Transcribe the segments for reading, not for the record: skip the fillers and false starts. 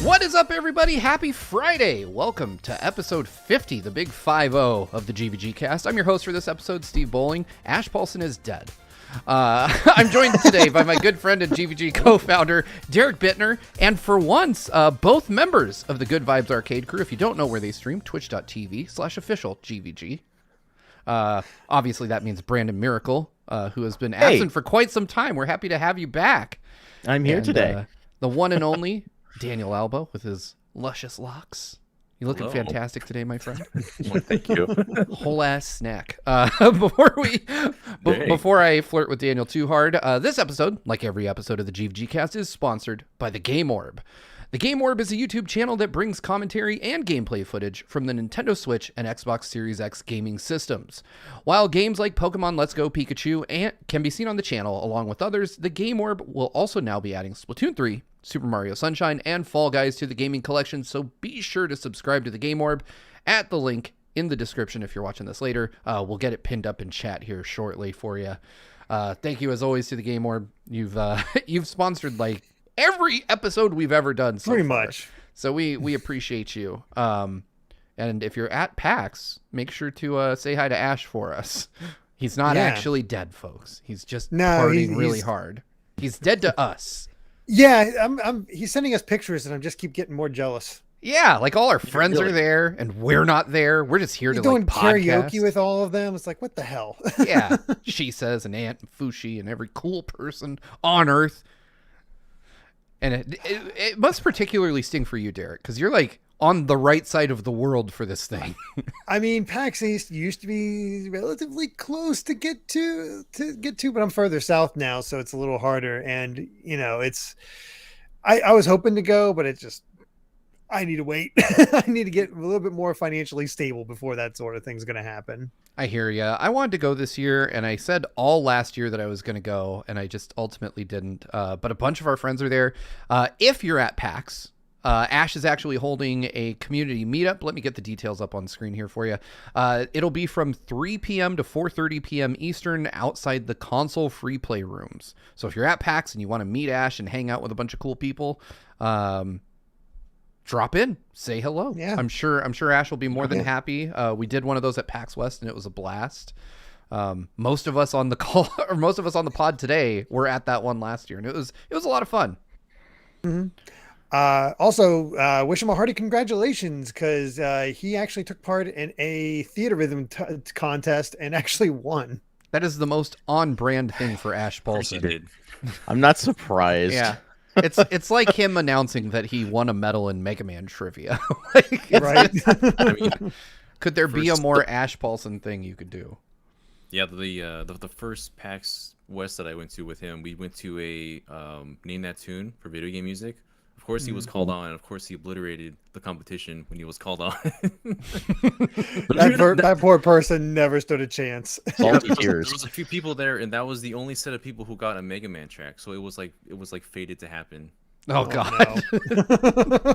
What is up, everybody? Happy Friday! Welcome to episode 50, the big 5-0 of the GVGCast. I'm your host for this episode, Steve Bowling. Ash Paulson is dead. I'm joined today by my good friend and GVG co-founder, Derek Bittner, and for once, both members of the Good Vibes Arcade crew. If you don't know where they stream, twitch.tv/official GVG. Obviously, that means Brandon Miracle, who has been absent for quite some time. We're happy to have you back. I'm here today. The one and only Daniel Alba with his luscious locks. You're looking Hello. Fantastic today, my friend. Well, thank you. Whole ass snack. Before I flirt with Daniel too hard, this episode, like every episode of the GVGcast, is sponsored by the Game Orb. The Game Orb is a YouTube channel that brings commentary and gameplay footage from the Nintendo Switch and Xbox Series X gaming systems. While games like Pokemon Let's Go Pikachu can be seen on the channel along with others, the Game Orb will also now be adding Splatoon 3, Super Mario Sunshine, and Fall Guys to the gaming collection, so be sure to subscribe to the Game Orb at the link in the description if you're watching this later. We'll get it pinned up in chat here shortly for you. Thank you as always to the Game Orb. You've sponsored like every episode we've ever done so pretty far. much. So we appreciate you. And if you're at PAX, make sure to say hi to Ash for us. He's not actually dead, folks. He's just partying really hard. He's dead to us. Yeah, he's sending us pictures, and I just keep getting more jealous. Yeah, like all our friends are there, and we're not there. We're just here He's to doing like podcast. karaoke with all of them. It's like, what the hell? Yeah, she says, and Aunt and Fushi, and every cool person on Earth. And it must particularly sting for you, Derek, because you're like on the right side of the world for this thing. I mean, PAX East used to be relatively close to get to, but I'm further south now, so it's a little harder. And you know, I was hoping to go, but I need to wait. I need to get a little bit more financially stable before that sort of thing's going to happen. I hear ya. I wanted to go this year, and I said all last year that I was going to go, and I just ultimately didn't. But a bunch of our friends are there. If you're at PAX, Ash is actually holding a community meetup. Let me get the details up on screen here for you. It'll be from 3 p.m. to 4:30 p.m. Eastern outside the console free play rooms. So if you're at PAX and you want to meet Ash and hang out with a bunch of cool people, drop in, say hello. Yeah. I'm sure Ash will be more than happy. We did one of those at PAX West, and it was a blast. Most of us on the call, or most of us on the pod today, were at that one last year, and it was a lot of fun. Mm-hmm. Also, wish him a hearty congratulations, because he actually took part in a theater rhythm contest and actually won. That is the most on-brand thing for Ash Paulson. Did. I'm not surprised. Yeah. It's like him announcing that he won a medal in Mega Man trivia. Right. I mean, Could there be a more Ash Paulson thing you could do? yeah, the first PAX West that I went to with him, we went to a Name That Tune for video game music. Of course, he was called on, and of course, he obliterated the competition when he was called on. That poor person never stood a chance. Salty There tears. was a few people there, and that was the only set of people who got a Mega Man track. So it was like fated to happen. Oh, God. No.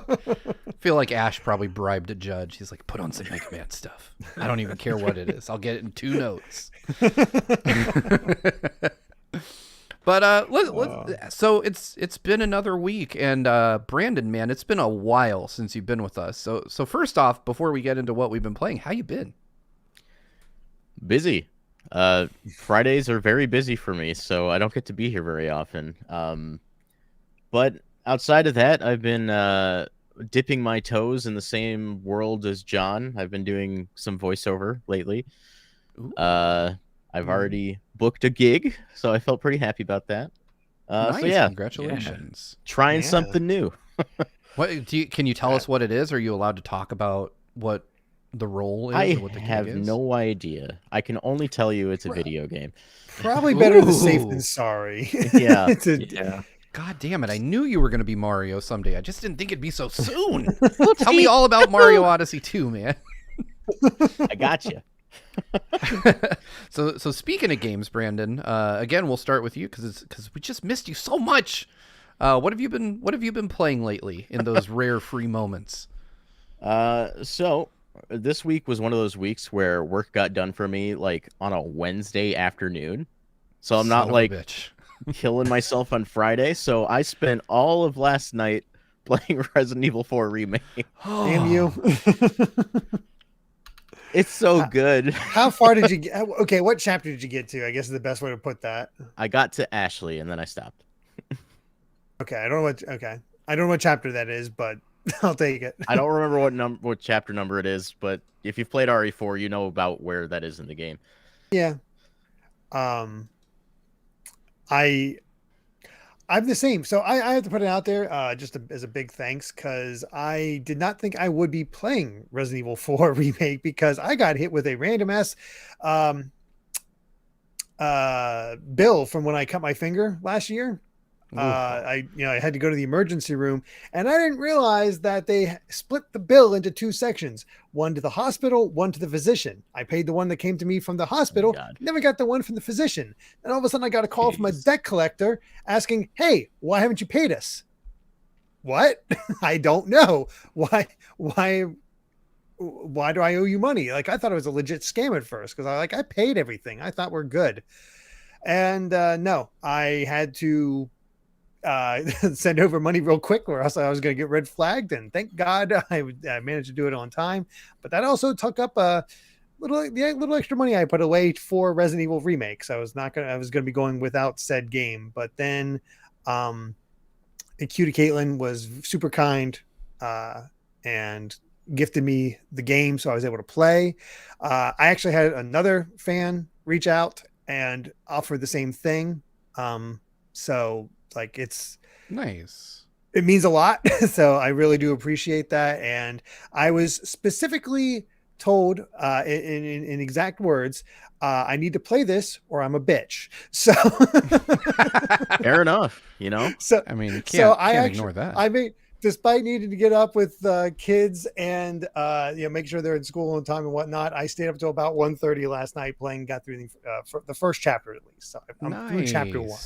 I feel like Ash probably bribed a judge. He's like, put on some Mega Man stuff. I don't even care what it is. I'll get it in 2 notes. But so it's been another week, and Brandon, man, it's been a while since you've been with us. So first off, before we get into what we've been playing, how you been? Busy. Fridays are very busy for me, so I don't get to be here very often. But outside of that, I've been dipping my toes in the same world as John. I've been doing some voiceover lately. I've already booked a gig, so I felt pretty happy about that. Nice. So yeah, Congratulations. trying something new. Can you tell us what it is? Are you allowed to talk about what the role is? I or what the have gig is? no idea. I can only tell you it's a video game. Probably better to Ooh. safe than sorry. Yeah. Yeah. God damn it. I knew you were going to be Mario someday. I just didn't think it'd be so soon. Tell me all about Mario Odyssey 2, man. I got you. So speaking of games, Brandon, again, we'll start with you because we just missed you so much. What have you been playing lately in those rare free moments? So this week was one of those weeks where work got done for me like on a Wednesday afternoon. So I'm not like killing myself on Friday. So I spent all of last night playing Resident Evil 4 Remake. Damn you. It's so good. How far did you get? Okay, what chapter did you get to? I guess is the best way to put that. I got to Ashley and then I stopped. Okay, I don't know what chapter that is, but I'll take it. I don't remember what chapter number it is, but if you've played RE4, you know about where that is in the game. Yeah. I'm the same. So I have to put it out there as a big thanks, because I did not think I would be playing Resident Evil 4 Remake, because I got hit with a random ass bill from when I cut my finger last year. I had to go to the emergency room, and I didn't realize that they split the bill into two sections, one to the hospital, one to the physician. I paid the one that came to me from the hospital, never got the one from the physician. And all of a sudden I got a call from a debt collector asking, "Hey, why haven't you paid us?" What? I don't know. Why do I owe you money? Like, I thought it was a legit scam at first, because I paid everything. I thought we're good. And no, I had to send over money real quick, or else I was going to get red flagged. And thank God I managed to do it on time. But that also took up a little extra money I put away for Resident Evil Remake. So I was going to be going without said game. But then Cutie Caitlin was super kind and gifted me the game, so I was able to play. I actually had another fan reach out and offer the same thing. So like, it's nice. It means a lot. So I really do appreciate that. And I was specifically told in exact words, I need to play this or I'm a bitch. So fair enough, So I mean, you can't ignore that. I mean, despite needing to get up with kids and make sure they're in school on time and whatnot, I stayed up until about 1:30 last night playing. Got through the first chapter at least. So I'm through chapter 1.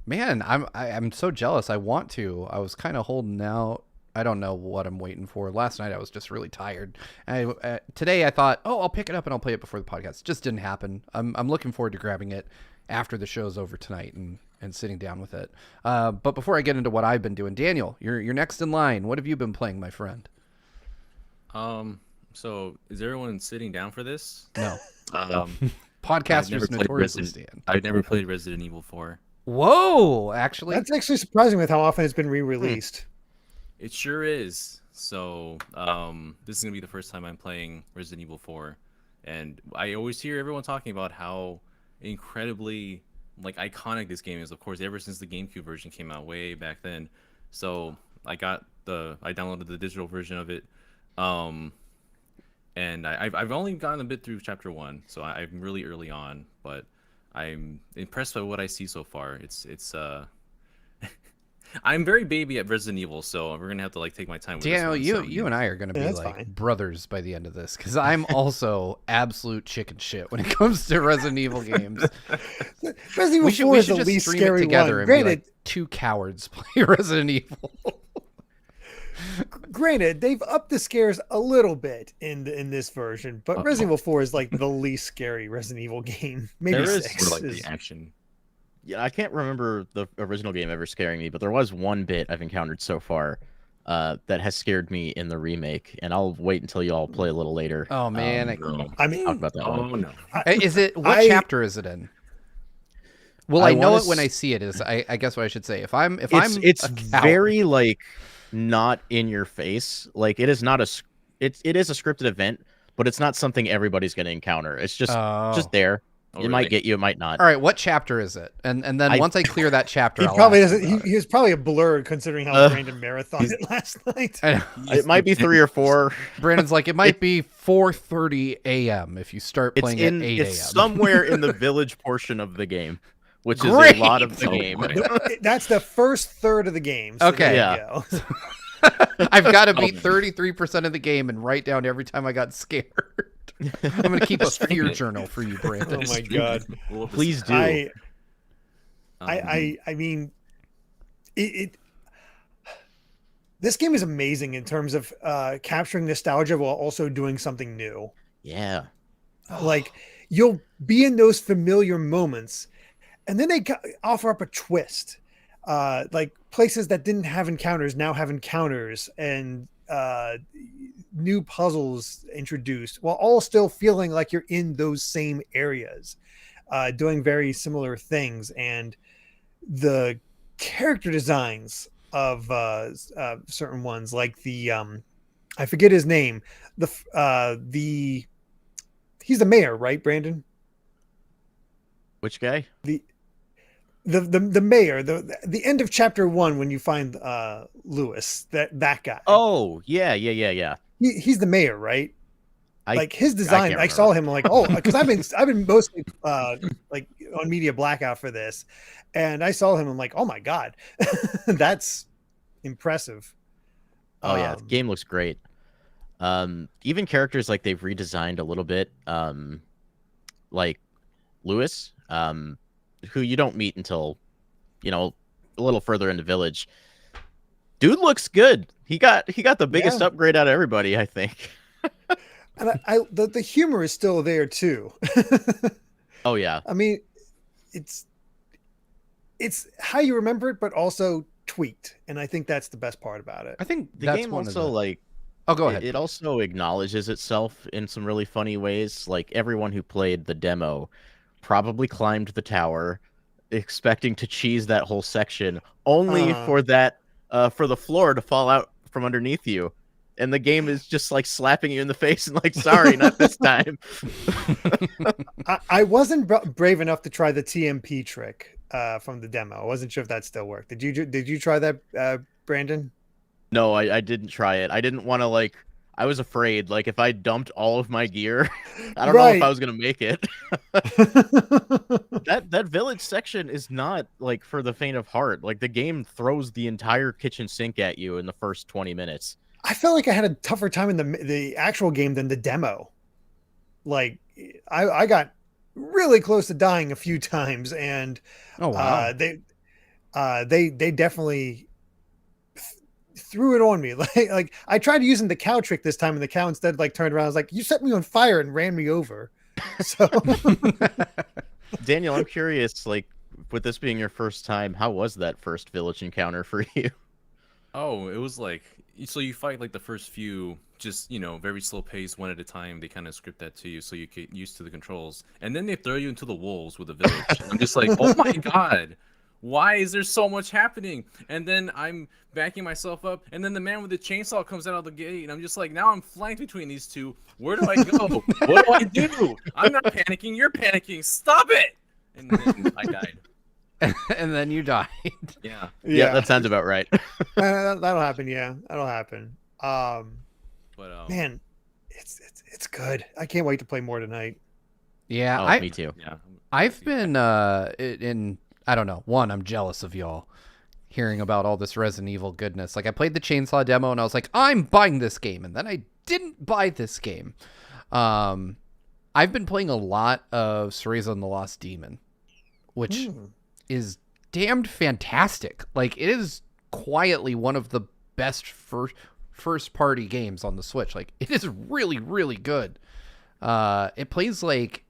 Man, I'm so jealous. I want to. I was kind of holding out. I don't know what I'm waiting for. Last night I was just really tired. Today I thought, I'll pick it up and I'll play it before the podcast. Just didn't happen. I'm looking forward to grabbing it after the show's over tonight and sitting down with it. But before I get into what I've been doing, Daniel, you're next in line. What have you been playing, my friend? So is everyone sitting down for this? No. Podcasters notoriously stand. I've never played Resident Evil 4. Whoa, actually, that's actually surprising with how often it's been re-released. It sure is. So this is gonna be the first time I'm playing Resident Evil 4, and I always hear everyone talking about how incredibly iconic this game is. Of course, ever since the GameCube version came out way back then. So I downloaded the digital version of it, and I've only gotten a bit through chapter 1, so I'm really early on, but I'm impressed by what I see so far. It's I'm very baby at Resident Evil, so we're gonna have to take my time with Daniel, this one. you and I are gonna be brothers by the end of this, because I'm also absolute chicken shit when it comes to Resident Evil games. Resident Evil 4 is the least scary together one. And granted, be two cowards play Resident Evil. Granted, they've upped the scares a little bit in this version, but Resident Evil 4 is the least scary Resident Evil game. Maybe there 6 is the action. Yeah, I can't remember the original game ever scaring me, but there was one bit I've encountered so far that has scared me in the remake, and I'll wait until you all play a little later. Oh man, I mean, talk about that one. No. Is it what chapter is it in? Well, I know it when I see it. Is I guess what I should say. It's very not in your face. It is not it is a scripted event, but it's not something everybody's going to encounter. It's just there. It might get you, it might not. All right, what chapter is it? And then once I clear that chapter, he probably doesn't. He was probably a blur considering how Brandon marathoned it last night. It might be 3 or 4. Brandon's like, it might be 4:30 a.m. if you start playing at 8 a.m. It's somewhere in the village portion of the game, which is a lot of the game. That's the first third of the game. So okay, yeah. I've got to beat 33% of the game and write down every time I got scared. I'm going to keep a fear journal for you, Brandon. Oh my God. Please do. I mean, this game is amazing in terms of capturing nostalgia while also doing something new. Yeah. You'll be in those familiar moments, and then they offer up a twist. like places that didn't have encounters now have encounters, and new puzzles introduced, while all still feeling like you're in those same areas, doing very similar things. And the character designs of certain ones, like the I forget his name, the he's the mayor, right, Brandon? Which guy? The mayor, the end of chapter 1, when you find Lewis, that guy. Oh, yeah. He's the mayor, right? Like his I design, can't I saw him, I'm like, oh, because I've been mostly like on media blackout for this, and I saw him, I'm like, oh my god, that's impressive. Oh yeah, the game looks great. Even characters like they've redesigned a little bit, like Lewis, who you don't meet until, a little further in the village. Dude looks good. He got the biggest upgrade out of everybody, I think. And the humor is still there too. Oh yeah. I mean, it's how you remember it, but also tweaked, and I think that's the best part about it. I think The that's game one also of the... like Oh, go ahead. it also acknowledges itself in some really funny ways. Like everyone who played the demo probably climbed the tower expecting to cheese that whole section, only for the floor to fall out from underneath you. And the game is just like slapping you in the face and like, sorry, not this time. I wasn't brave enough to try the TMP trick from the demo. I wasn't sure if that still worked. Did you try that, Brandon? No, I didn't try it. I didn't want to I was afraid, if I dumped all of my gear, I don't know if I was going to make it. That village section is not, for the faint of heart. The game throws the entire kitchen sink at you in the first 20 minutes. I felt like I had a tougher time in the actual game than the demo. I got really close to dying a few times, and oh wow, they definitely threw it on me. Like I tried using the cow trick this time, and the cow instead turned around. I was like, "You set me on fire," and ran me over. So, Daniel, I'm curious. With this being your first time, how was that first village encounter for you? Oh, it was so you fight the first few, just very slow pace, one at a time. They kind of script that to you so you get used to the controls, and then they throw you into the wolves with the village. I'm just like, oh my god, why is there so much happening? And then I'm backing myself up, and then the man with the chainsaw comes out of the gate, and I'm just like, now I'm flanked between these two. Where do I go? What do I do? I'm not panicking. You're panicking. Stop it! And then I died. And then you died. Yeah, that sounds about right. that'll happen. Yeah, that'll happen. But man, it's good. I can't wait to play more tonight. Yeah, me too. Yeah, I've been in, I don't know. One, I'm jealous of y'all hearing about all this Resident Evil goodness. I played the Chainsaw demo and I was like, I'm buying this game, and then I didn't buy this game. I've been playing a lot of Cereza and the Lost Demon, which is damned fantastic. It is quietly one of the best first party games on the Switch. It is really, really good. It plays like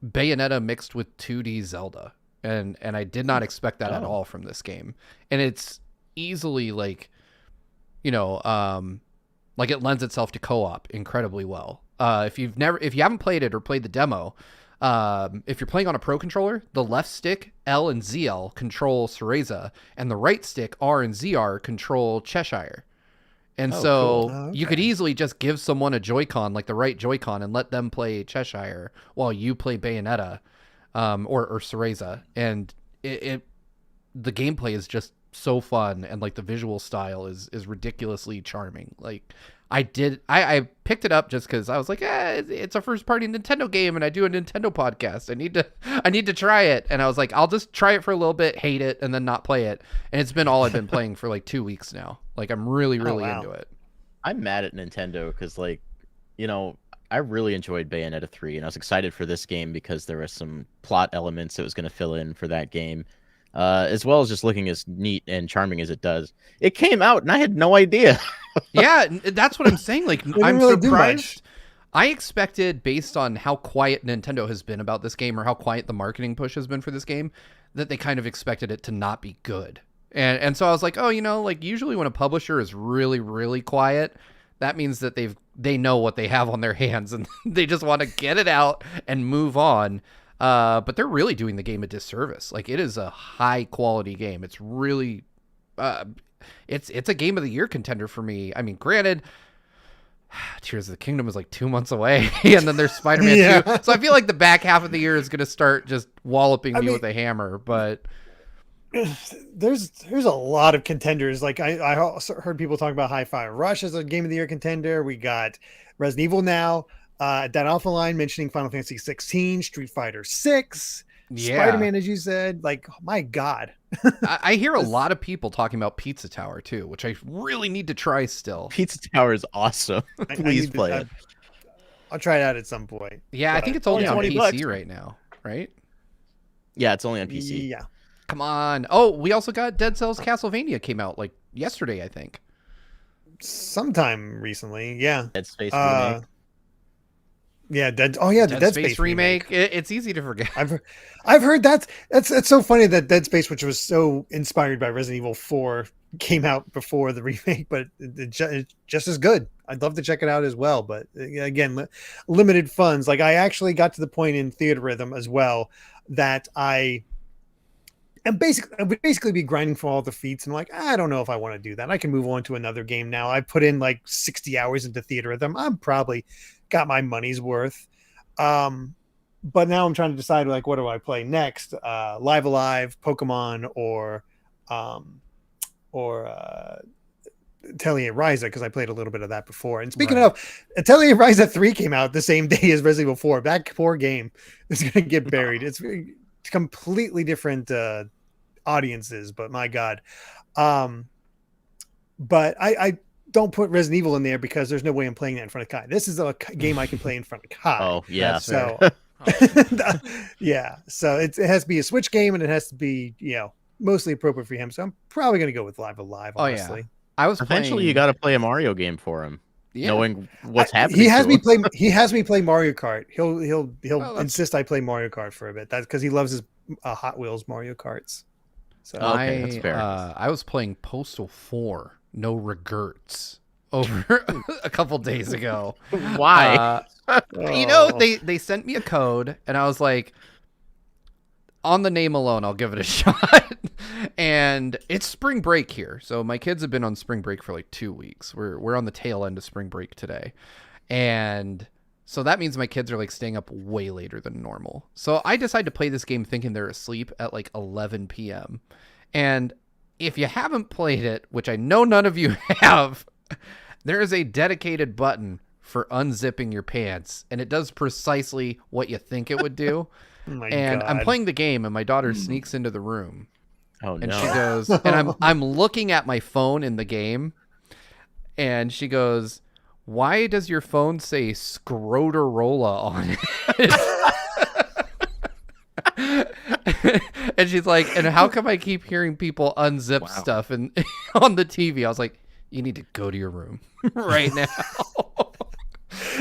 Bayonetta mixed with 2D Zelda, and I did not expect that at all from this game. And it's easily it lends itself to co-op incredibly well. If you haven't played it or played the demo, if you're playing on a Pro controller, the left stick L and ZL control Cereza, and the right stick R and ZR control Cheshire. And so you could easily just give someone a Joy-Con, the right Joy-Con, and let them play Cheshire while you play Bayonetta, or Cereza. And the gameplay is just so fun, and the visual style is ridiculously charming. I picked it up just because I was like, it's a first party Nintendo game, and I do a Nintendo podcast. I need to try it. And I was like, I'll just try it for a little bit, hate it, and then not play it. And it's been all I've been playing for 2 weeks now. I'm really, really into it. I'm mad at Nintendo because I really enjoyed Bayonetta 3, and I was excited for this game because there were some plot elements it was going to fill in for that game. As well as just looking as neat and charming as it does. It came out, and I had no idea. Yeah, that's what I'm saying. I'm really surprised. I expected, based on how quiet Nintendo has been about this game, or how quiet the marketing push has been for this game, that they kind of expected it to not be good. And so I was like, oh, like usually when a publisher is really, really quiet, that means that they know what they have on their hands and they just want to get it out and move on. But they're really doing the game a disservice. Like, it is a high quality game. It's really, it's a game of the year contender for me. I mean, granted, Tears of the Kingdom is like 2 months away, and then there's Spider-Man 2. So I feel like the back half of the year is going to start just walloping me with a hammer. But there's a lot of contenders. Like I also heard people talk about Hi-Fi Rush as a game of the year contender. We got Resident Evil now. That Alpha line mentioning Final Fantasy 16, Street Fighter 6, Spider-Man, as you said. Like, my God. I hear a lot of people talking about Pizza Tower too, which I really need to try still. Pizza Tower is awesome. Please play it. I'll try it out at some point. Yeah, I think it's only on PC right now, right? Yeah, it's only on PC. Yeah. Come on. Oh, we also got Dead Cells Castlevania came out like yesterday, I think. Sometime recently, yeah. Dead Space remake. Yeah, the Dead Space remake. It's easy to forget. I've heard that's so funny that Dead Space, which was so inspired by Resident Evil 4, came out before the remake, but it's just as good. I'd love to check it out as well, but again, limited funds. Like, I actually got to the point in Theater Rhythm as well that I would basically be grinding for all the feats, and like, I don't know if I want to do that. I can move on to another game now. I put in like 60 hours into Theater Rhythm. I'm probably got my money's worth. But now I'm trying to decide, like, what do I play next? Live Alive, Pokemon, or Atelier Ryza, because I played a little bit of that before. And speaking of, Atelier Ryza 3 came out the same day as Resident Evil 4. That poor game is going to get buried. It's completely different audiences, but my God. But I don't put Resident Evil in there because there's no way I'm playing that in front of Kai. This is a game I can play in front of Kai. Oh, yeah. So, yeah. So it has to be a Switch game, and it has to be, mostly appropriate for him. So I'm probably going to go with Live Alive, honestly. Yeah. I was Eventually you got to play a Mario game for him. Yeah. Knowing what's happening. He has me play Mario Kart. He'll insist I play Mario Kart for a bit. That's because he loves his Hot Wheels Mario Karts. So okay, that's fair. I was playing Postal 4, No Regrets, over a couple days ago. Why? They sent me a code, and I was like, on the name alone, I'll give it a shot. And it's spring break here, so my kids have been on spring break for like 2 weeks. We're on the tail end of spring break today, and so that means my kids are like staying up way later than normal. So I decided to play this game thinking they're asleep at like 11 p.m. And if you haven't played it, which I know none of you have, there is a dedicated button for unzipping your pants, and it does precisely what you think it would do. God. I'm playing the game, and my daughter sneaks into the room. Oh, no. And she goes, and I'm looking at my phone in the game, and she goes, "Why does your phone say Scroterola on it?" And she's like, "And how come I keep hearing people unzip stuff and on the TV?" I was like, "You need to go to your room right now."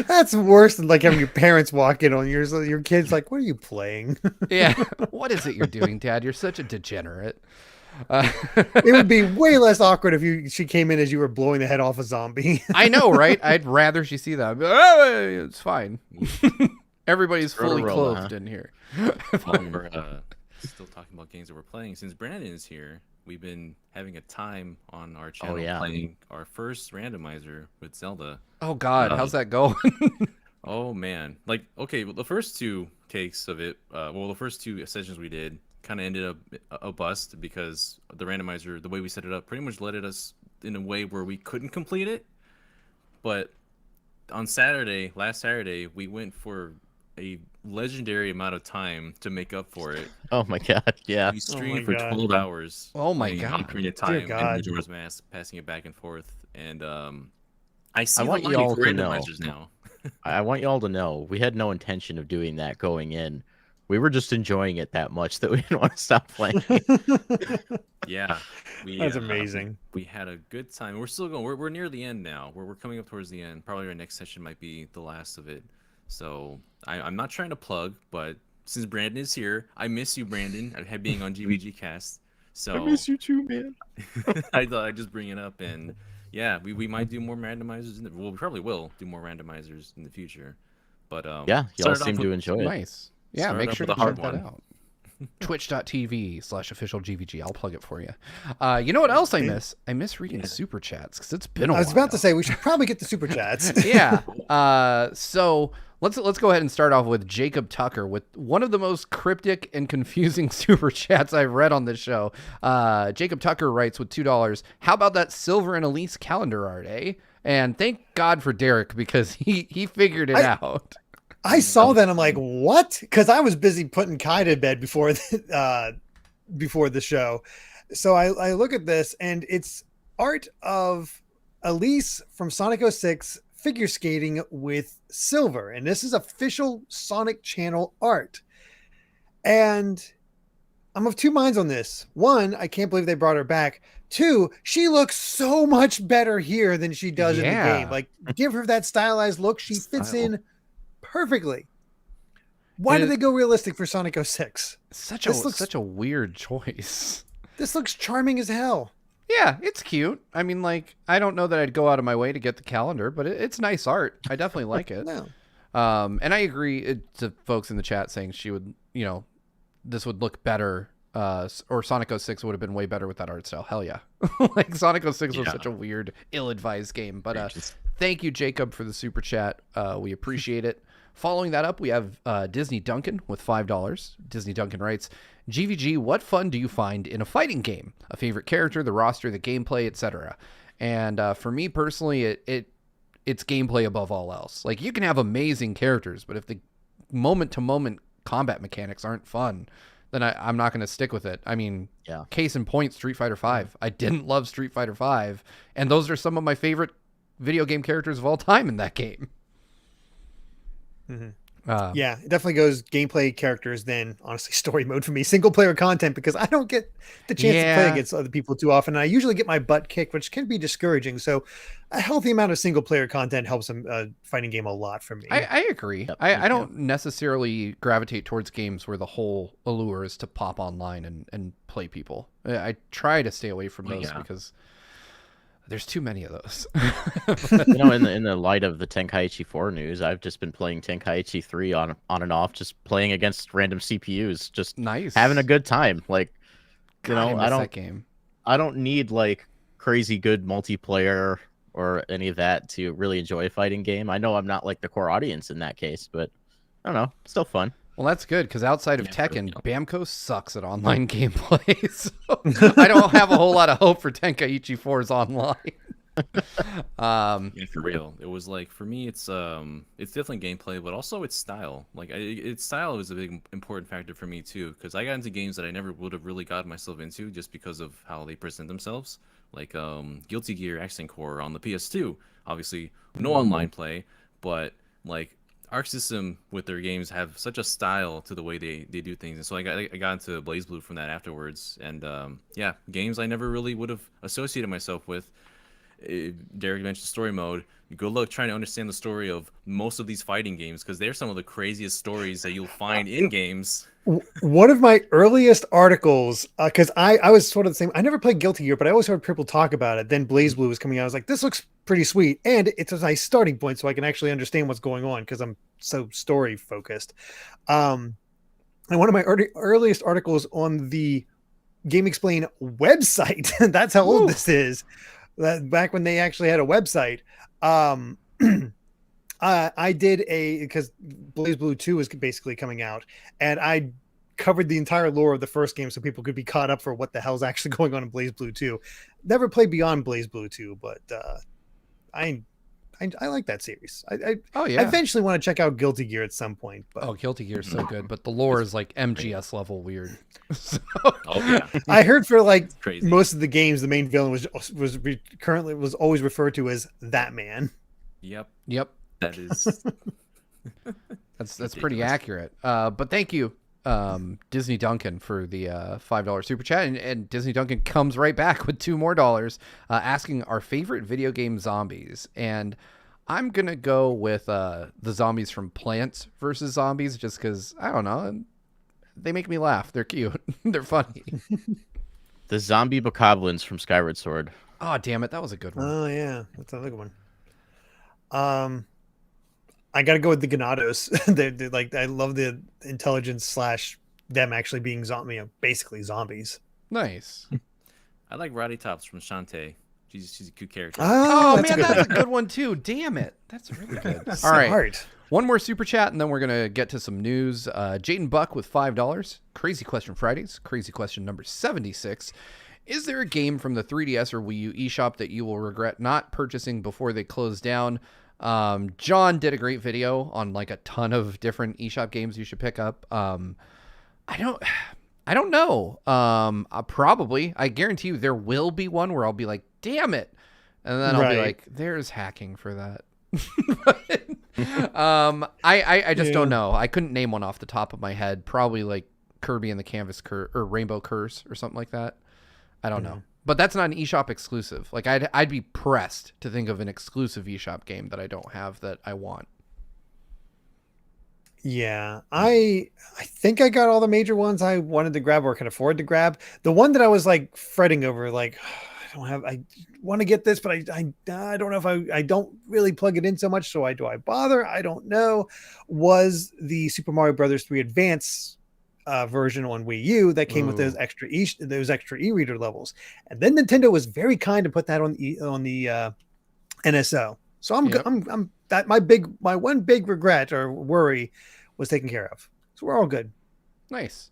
That's worse than like having your parents walk in on yours. Your kid's like, "What are you playing?" Yeah. What is it you're doing, Dad? You're such a degenerate. It would be way less awkward if she came in as you were blowing the head off a zombie. I know, right? I'd rather she see that. Oh, it's fine. Everybody's fully clothed in here. We're still talking about games that we're playing. Since Brandon is here, we've been having a time on our channel playing our first randomizer with Zelda. Oh God, how's that going? Oh man, like, okay, well, the first two takes of it, the first two sessions we did kind of ended up a bust because the randomizer, the way we set it up, pretty much led us in a way where we couldn't complete it. But on last Saturday, we went for a legendary amount of time to make up for it. Oh my God, yeah. We streamed for 12 hours. Oh my God. Period of time, and Majora's Mask, passing it back and forth. And I want you all to know. Now. I want you all to know we had no intention of doing that going in. We were just enjoying it that much that we didn't want to stop playing. Yeah, that's amazing. We had a good time. We're still going. We're near the end now. We're coming up towards the end. Probably our next session might be the last of it. So I'm not trying to plug, but since Brandon is here, I miss you, Brandon, being on GVGCast. So I miss you too, man. I thought I'd just bring it up, and yeah, we might do more randomizers. Well, we probably will do more randomizers in the future. But Yeah, y'all started off seem with- to enjoy it. Nice. Yeah, Start make off sure with to a hard check that one. out. Twitch.tv/official GVG. I'll plug it for you. You know what else I miss? I miss reading super chats because it's been a while. I was about to say we should probably get the super chats. Yeah. So let's go ahead and start off with Jacob Tucker with one of the most cryptic and confusing super chats I've read on this show. Jacob Tucker writes with $2. How about that Silver and Elise calendar art, eh? And thank God for Derek because he figured it out. I saw that. I'm like, what? Because I was busy putting Kai to bed before the show. So I look at this, and it's art of Elise from Sonic 06 figure skating with Silver. And this is official Sonic Channel art. And I'm of two minds on this. One, I can't believe they brought her back. Two, she looks so much better here than she does in the game. Like, give her that stylized look. She fits in perfectly. Why did they go realistic for Sonic 06? Such a weird choice. This looks charming as hell. Yeah, it's cute. I mean, like, I don't know that I'd go out of my way to get the calendar, but it's nice art. I definitely like it. No. And I agree to folks in the chat saying she would, this would look better. Or Sonic 06 would have been way better with that art style. Hell yeah. Like Sonic 06 was such a weird, ill-advised game. But thank you, Jacob, for the super chat. We appreciate it. Following that up, we have Disney Duncan with $5. Disney Duncan writes, GVG, what fun do you find in a fighting game? A favorite character, the roster, the gameplay, etc. And for me personally, it's gameplay above all else. Like, you can have amazing characters, but if the moment-to-moment combat mechanics aren't fun, then I'm not going to stick with it. I mean, case in point, Street Fighter V. I didn't love Street Fighter V, and those are some of my favorite video game characters of all time in that game. Mm-hmm. Yeah, it definitely goes gameplay, characters, then honestly story mode for me. Single player content, because I don't get the chance to play against other people too often. I usually get my butt kicked, which can be discouraging. So a healthy amount of single player content helps a fighting game a lot for me. I agree. Yep. I don't necessarily gravitate towards games where the whole allure is to pop online and play people. I try to stay away from those because there's too many of those. In the light of the Tenkaichi 4 news, I've just been playing Tenkaichi 3 on and off, just playing against random CPUs, just having a good time. Like, I don't need like crazy good multiplayer or any of that to really enjoy a fighting game. I know I'm not like the core audience in that case, but I don't know, it's still fun. Well, that's good, because outside of Tekken, Bamco sucks at online gameplay, so I don't have a whole lot of hope for Tenkaichi 4's online. For real, it was like, for me, it's definitely gameplay, but also its style. Like, its style is a big important factor for me too, because I got into games that I never would have really gotten myself into just because of how they present themselves. Like Guilty Gear Accent Core on the PS2, obviously no online play, but like Arc System with their games have such a style to the way they do things, and so I got into BlazBlue from that afterwards. And games I never really would have associated myself with. Derek mentioned story mode. You go look, trying to understand the story of most of these fighting games, because they're some of the craziest stories that you'll find in games. One of my earliest articles, because I was sort of the same. I never played Guilty Gear, but I always heard people talk about it. Then BlazBlue was coming out. I was like, this looks pretty sweet, and it's a nice starting point, so I can actually understand what's going on because I'm so story focused. And one of my earliest articles on the Game Explain website. That's how old this is. Back when they actually had a website. I did because BlazBlue 2 was basically coming out, and I covered the entire lore of the first game so people could be caught up for what the hell's actually going on in BlazBlue 2. Never played beyond BlazBlue 2, but I like that series. I eventually want to check out Guilty Gear at some point. But Guilty Gear is so good, but the lore is like MGS level weird. So... I heard for like most of the games, the main villain was always referred to as that man. Yep. That is that's pretty accurate. But thank you, Disney Duncan, for the $5 super chat, and Disney Duncan comes right back with $2 more, asking our favorite video game zombies. And I'm gonna go with the zombies from Plants vs. Zombies, just because I don't know, they make me laugh. They're cute. They're funny. The zombie bokoblins from Skyward Sword. Oh, damn it. That was a good one. Oh yeah, that's another good one. I gotta go with the Ganados. They're like, I love the intelligence slash them actually being basically zombies. Nice. I like Roddy Tops from Shantae. She's a cute character. Oh, that's man, a good that's one. a good one, too. Damn it. That's really good. All So right. hard. One more super chat, and then we're going to get to some news. Jaden Buck with $5. Crazy Question Fridays. Crazy question number 76. Is there a game from the 3DS or Wii U eShop that you will regret not purchasing before they close down? John did a great video on like a ton of different eShop games you should pick up. I don't know. I guarantee you there will be one where I'll be like, damn it. And then I'll be like, there's hacking for that. I just don't know. I couldn't name one off the top of my head. Probably like Kirby and the Canvas Curse or Rainbow Curse or something like that. I don't know. But that's not an eShop exclusive. Like I'd be pressed to think of an exclusive eShop game that I don't have that I want. Yeah, I think I got all the major ones I wanted to grab or can afford to grab. The one that I was like fretting over, like I want to get this, but I don't know if I don't really plug it in so much. So do I bother? I don't know. Was the Super Mario Brothers 3 Advance version on Wii U that came with those extra e-reader levels, and then Nintendo was very kind to put that on the NSO. So I'm that my one big regret or worry was taken care of. So we're all good. Nice.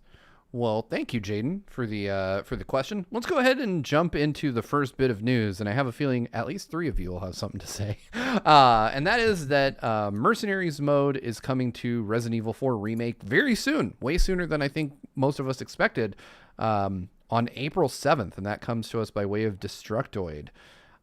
Well, thank you, Jaden, for the question. Let's go ahead and jump into the first bit of news, and I have a feeling at least 3 of you will have something to say. And that is that Mercenaries mode is coming to Resident Evil 4 Remake very soon, way sooner than I think most of us expected, on April 7th, and that comes to us by way of Destructoid.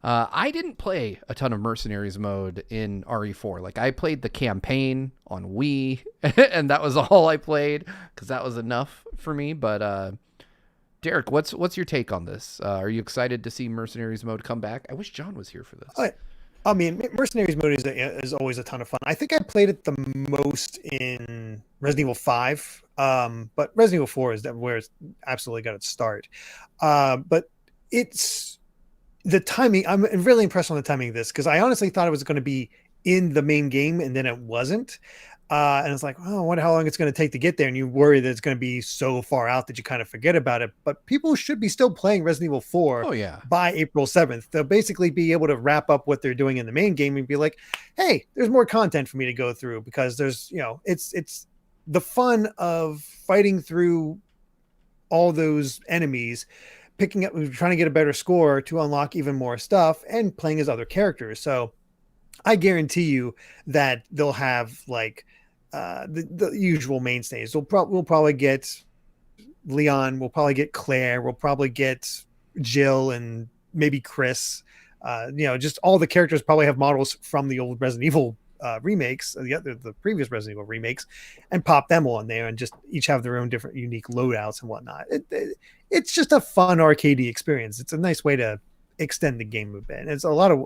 I didn't play a ton of Mercenaries mode in RE4. Like, I played the campaign on Wii, and that was all I played because that was enough for me. But Derek, what's your take on this? Are you excited to see Mercenaries mode come back? I wish John was here for this. I mean, Mercenaries mode is always a ton of fun. I think I played it the most in Resident Evil 5, but Resident Evil 4 is where it's absolutely got its start. But it's the timing. I'm really impressed on the timing of this because I honestly thought it was going to be in the main game and then it wasn't. And it's like, oh, I wonder how long it's going to take to get there. And you worry that it's going to be so far out that you kind of forget about it. But people should be still playing Resident Evil 4 by April 7th. They'll basically be able to wrap up what they're doing in the main game and be like, hey, there's more content for me to go through because there's, it's the fun of fighting through all those enemies, picking up, trying to get a better score to unlock even more stuff and playing as other characters. So I guarantee you that they'll have like the usual mainstays. We'll probably get Leon. We'll probably get Claire. We'll probably get Jill and maybe Chris. Just all the characters probably have models from the old Resident Evil remakes, the previous Resident Evil remakes, and pop them on there and just each have their own different unique loadouts and whatnot. It's just a fun arcadey experience. It's a nice way to extend the game a bit. And it's a lot of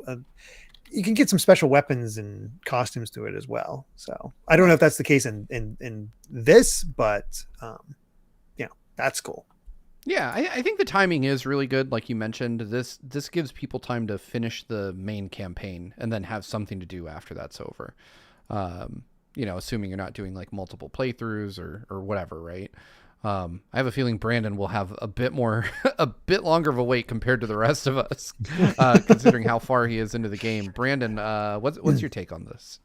you can get some special weapons and costumes to it as well. So I don't know if that's the case in this, but that's cool. Yeah, I think the timing is really good. Like you mentioned, this gives people time to finish the main campaign and then have something to do after that's over. Assuming you're not doing like multiple playthroughs or whatever, right? I have a feeling Brandon will have a bit longer of a wait compared to the rest of us, considering how far he is into the game. Brandon, what's your take on this?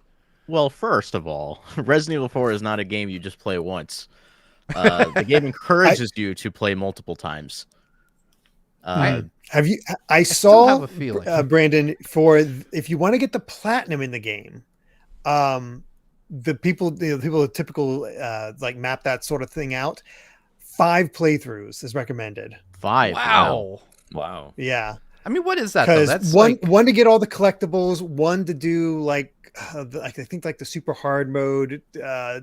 Well, first of all, Resident Evil 4 is not a game you just play once. The game encourages you to play multiple times. I still saw have a feeling. Brandon, if you want to get the platinum in the game, the people that typical like map that sort of thing out. 5 playthroughs is recommended. 5. Wow. Yeah. I mean, what is that? Though? That's one to get all the collectibles, one to do like I think like the super hard mode, a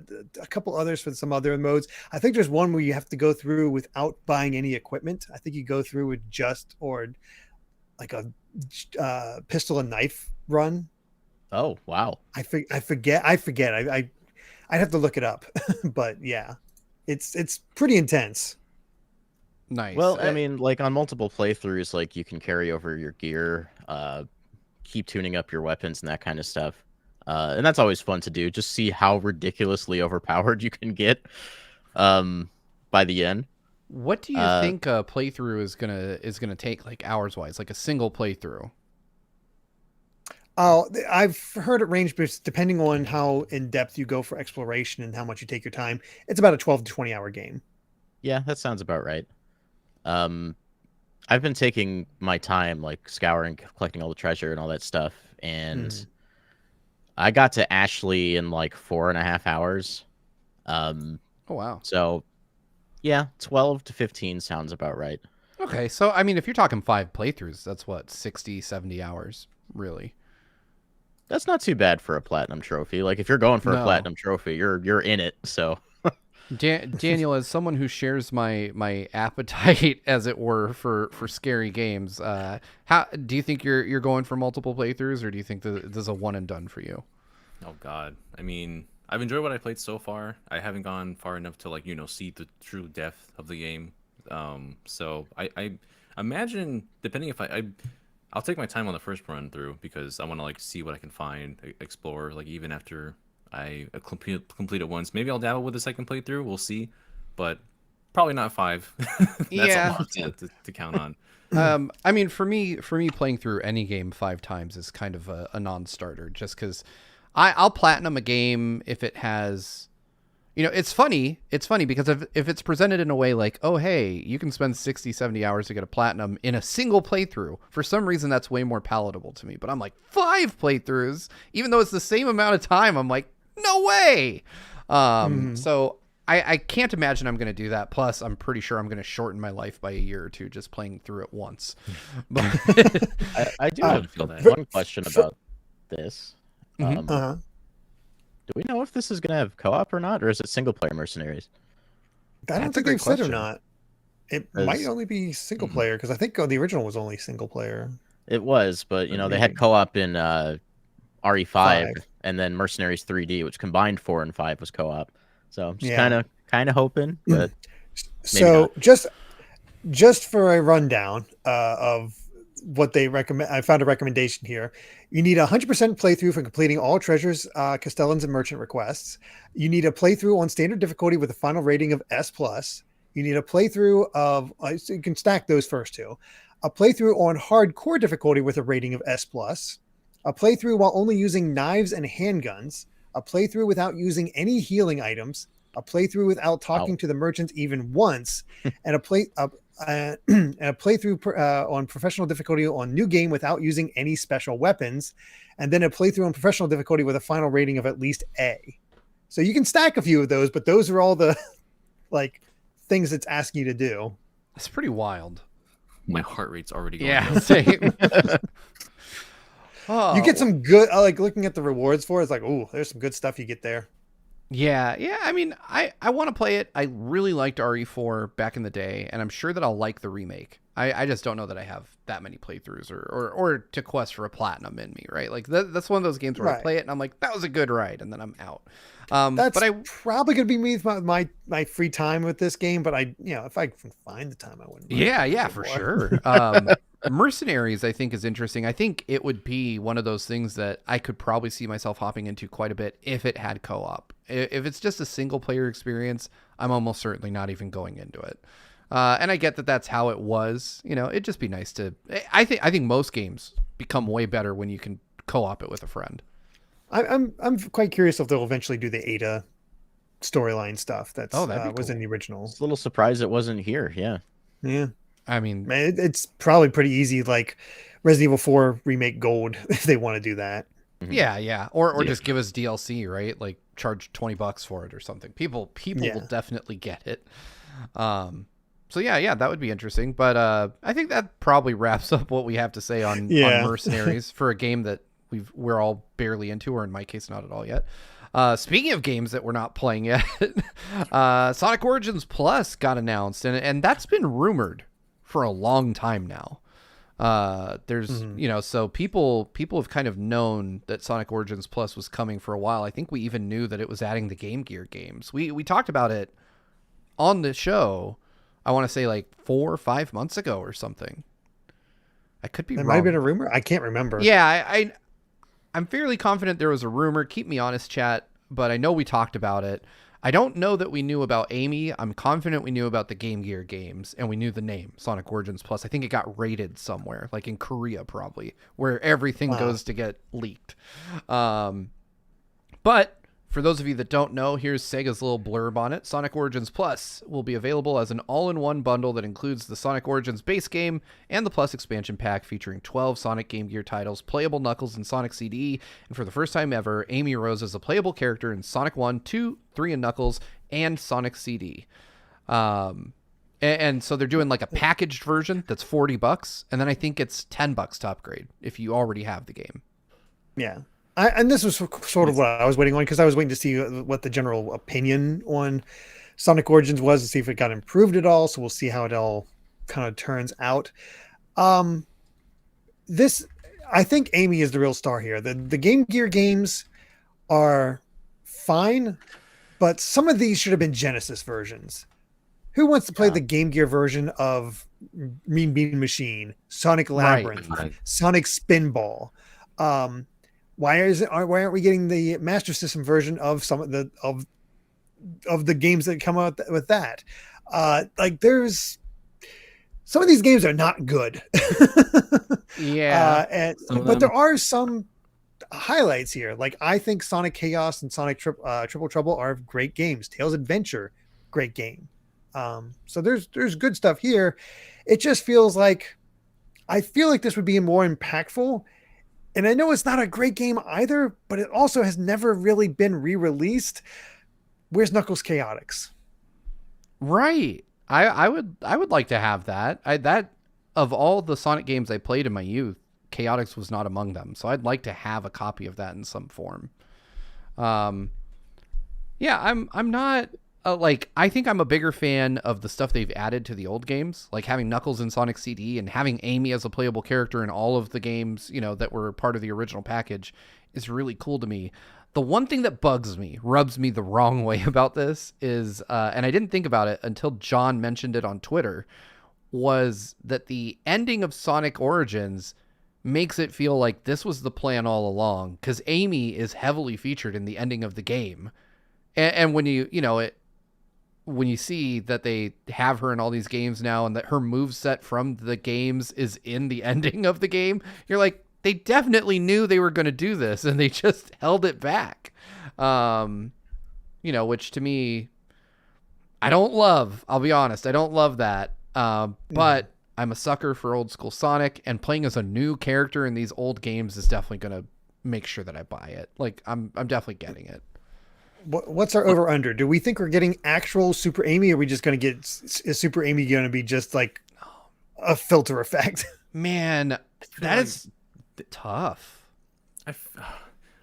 couple others for some other modes. I think there's one where you have to go through without buying any equipment. I think you go through with or like a pistol and knife run. Oh, wow. I forget. I'd have to look it up, but yeah, it's pretty intense. Nice. Well, I mean, like on multiple playthroughs, like you can carry over your gear, keep tuning up your weapons and that kind of stuff. And that's always fun to do. Just see how ridiculously overpowered you can get by the end. What do you think a playthrough is gonna take, like hours wise, like a single playthrough? Oh, I've heard it range, but depending on how in depth you go for exploration and how much you take your time, it's about a 12 to 20 hour game. Yeah, that sounds about right. I've been taking my time, like scouring, collecting all the treasure and all that stuff, and I got to Ashley in like 4.5 hours. Oh wow. So yeah, 12 to 15 sounds about right. Okay, so I mean, if you're talking 5 playthroughs, that's what, 60, 70 hours, really. That's not too bad for a platinum trophy. Like if you're going for a No. platinum trophy, you're in it. So Daniel, as someone who shares my appetite, as it were, for scary games, how do you think you're going for multiple playthroughs, or do you think that this is a one and done for you? Oh God, I mean, I've enjoyed what I played so far. I haven't gone far enough to, like, see the true depth of the game. So I imagine, depending if I'll take my time on the first run through, because I want to like see what I can find, explore, like even after I complete it once. Maybe I'll dabble with the second playthrough. We'll see, but probably not 5. That's Yeah. a lot to count on. I mean, for me, playing through any game 5 times is kind of a non-starter, just because I'll platinum a game if it has, it's funny because if it's presented in a way like, oh, hey, you can spend 60, 70 hours to get a platinum in a single playthrough, for some reason, that's way more palatable to me. But I'm like, 5 playthroughs, even though it's the same amount of time, I'm like, no way. So I can't imagine I'm going to do that. Plus, I'm pretty sure I'm going to shorten my life by a year or two just playing through it once. But I do have feel that. one question about this. Uh-huh. Do we know if this is going to have co-op or not, or is it single player Mercenaries? I don't That's a think great they've said or question. not. It As- might only be single player, because I think the original was only single player. It was, but they Maybe. had co-op in RE5, Five. and then Mercenaries 3D, which combined 4 and 5 was co-op. So just Yeah. kind of hoping, but So not. just for a rundown of what they recommend, I found a recommendation here. You need 100% playthrough for completing all treasures, castellans, and merchant requests. You need a playthrough on standard difficulty with a final rating of S+. You need a playthrough of, so you can stack those first two. A playthrough on hardcore difficulty with a rating of S+. A playthrough while only using knives and handguns. A playthrough without using any healing items. A playthrough without talking to the merchants even once, and a playthrough on professional difficulty on new game without using any special weapons, and then a playthrough on professional difficulty with a final rating of at least A. So you can stack a few of those, but those are all the like things it's asking you to do. it's pretty wild. My heart rate's already going Yeah, up. same. Oh, You get some good, like looking at the rewards for it, it's like, oh, there's some good stuff you get there. Yeah. I mean, I want to play it. I really liked RE4 back in the day, and I'm sure that I'll like the remake. I just don't know that I have that many playthroughs or to quest for a platinum in me, right? Like that's one of those games where I Right. play it and I'm like, that was a good ride, and then I'm out. That's but I probably going to be me with my free time with this game, but if I can find the time, I wouldn't. mind yeah, playing yeah, it for more. sure. Mercenaries, I think, is interesting. I think it would be one of those things that I could probably see myself hopping into quite a bit if it had co-op. If it's just a single player experience, I'm almost certainly not even going into it. And I get that that's how it was. It'd just be nice to. I think most games become way better when you can co-op it with a friend. I'm quite curious if they'll eventually do the Ada storyline stuff that's that'd be was in cool. the original. It's a little surprised it wasn't here. Yeah. Yeah, I mean, man, it's probably pretty easy, like Resident Evil 4 Remake Gold, if they want to do that. yeah, or Yeah. just give us DLC, right? Like charge $20 for it or something. People Yeah. will definitely get it. So yeah, that would be interesting. But I think that probably wraps up what we have to say on Mercenaries for a game that we're all barely into, or in my case, not at all yet. Speaking of games that we're not playing yet, Sonic Origins Plus got announced, and that's been rumored for a long time now. There's so people have kind of known that Sonic Origins Plus was coming for a while. I think we even knew that it was adding the Game Gear games. We talked about it on the show, I want to say like 4 or 5 months ago or something. I could be There wrong. might have been a rumor. I can't remember. Yeah, I'm fairly confident there was a rumor. Keep me honest, chat, but I know we talked about it. I don't know that we knew about Amy. I'm confident we knew about the Game Gear games, and we knew the name, Sonic Origins Plus. I think it got rated somewhere, like in Korea probably, where everything goes to get leaked. But for those of you that don't know, here's Sega's little blurb on it. Sonic Origins Plus will be available as an all-in-one bundle that includes the Sonic Origins base game and the Plus expansion pack featuring 12 Sonic Game Gear titles, playable Knuckles and Sonic CD, and for the first time ever, Amy Rose is a playable character in Sonic 1, 2, 3, and Knuckles, and Sonic CD. And so they're doing like a packaged version that's $40, and then I think it's $10 to upgrade if you already have the game. Yeah. And this was sort of what I was waiting on, because I was waiting to see what the general opinion on Sonic Origins was, to see if it got improved at all. So we'll see how it all kind of turns out. I think Amy is the real star here. The Game Gear games are fine, but some of these should have been Genesis versions. Who wants to play the Game Gear version of Mean Bean Machine, Sonic Labyrinth, Right. Sonic Spinball? Why aren't we getting the Master System version of some of the games that come out with that? Like, there's some of these games are not good. Yeah. But there are some highlights here. Like, I think Sonic Chaos and Sonic Triple Trouble are great games. Tails Adventure, great game. So there's good stuff here. It just feels like, I feel like this would be more impactful. And I know it's not a great game either, but it also has never really been re-released. Where's Knuckles Chaotix? Right. I would like to have that. That of all the Sonic games I played in my youth, Chaotix was not among them. So I'd like to have a copy of that in some form. Yeah, I'm not I think I'm a bigger fan of the stuff they've added to the old games, like having Knuckles in Sonic CD and having Amy as a playable character in all of the games, that were part of the original package is really cool to me. The one thing that bugs me, rubs me the wrong way about this is, and I didn't think about it until John mentioned it on Twitter, was that the ending of Sonic Origins makes it feel like this was the plan all along, because Amy is heavily featured in the ending of the game. And when when you see that they have her in all these games now and that her moveset from the games is in the ending of the game, you're like, they definitely knew they were going to do this and they just held it back. Which to me, I don't love, I'll be honest. I don't love that. But I'm a sucker for old school Sonic, and playing as a new character in these old games is definitely going to make sure that I buy it. Like, I'm definitely getting it. What's our over under? Do we think we're getting actual Super Amy, or are we just going to get, is Super Amy going to be just like a filter effect? Man, that is tough.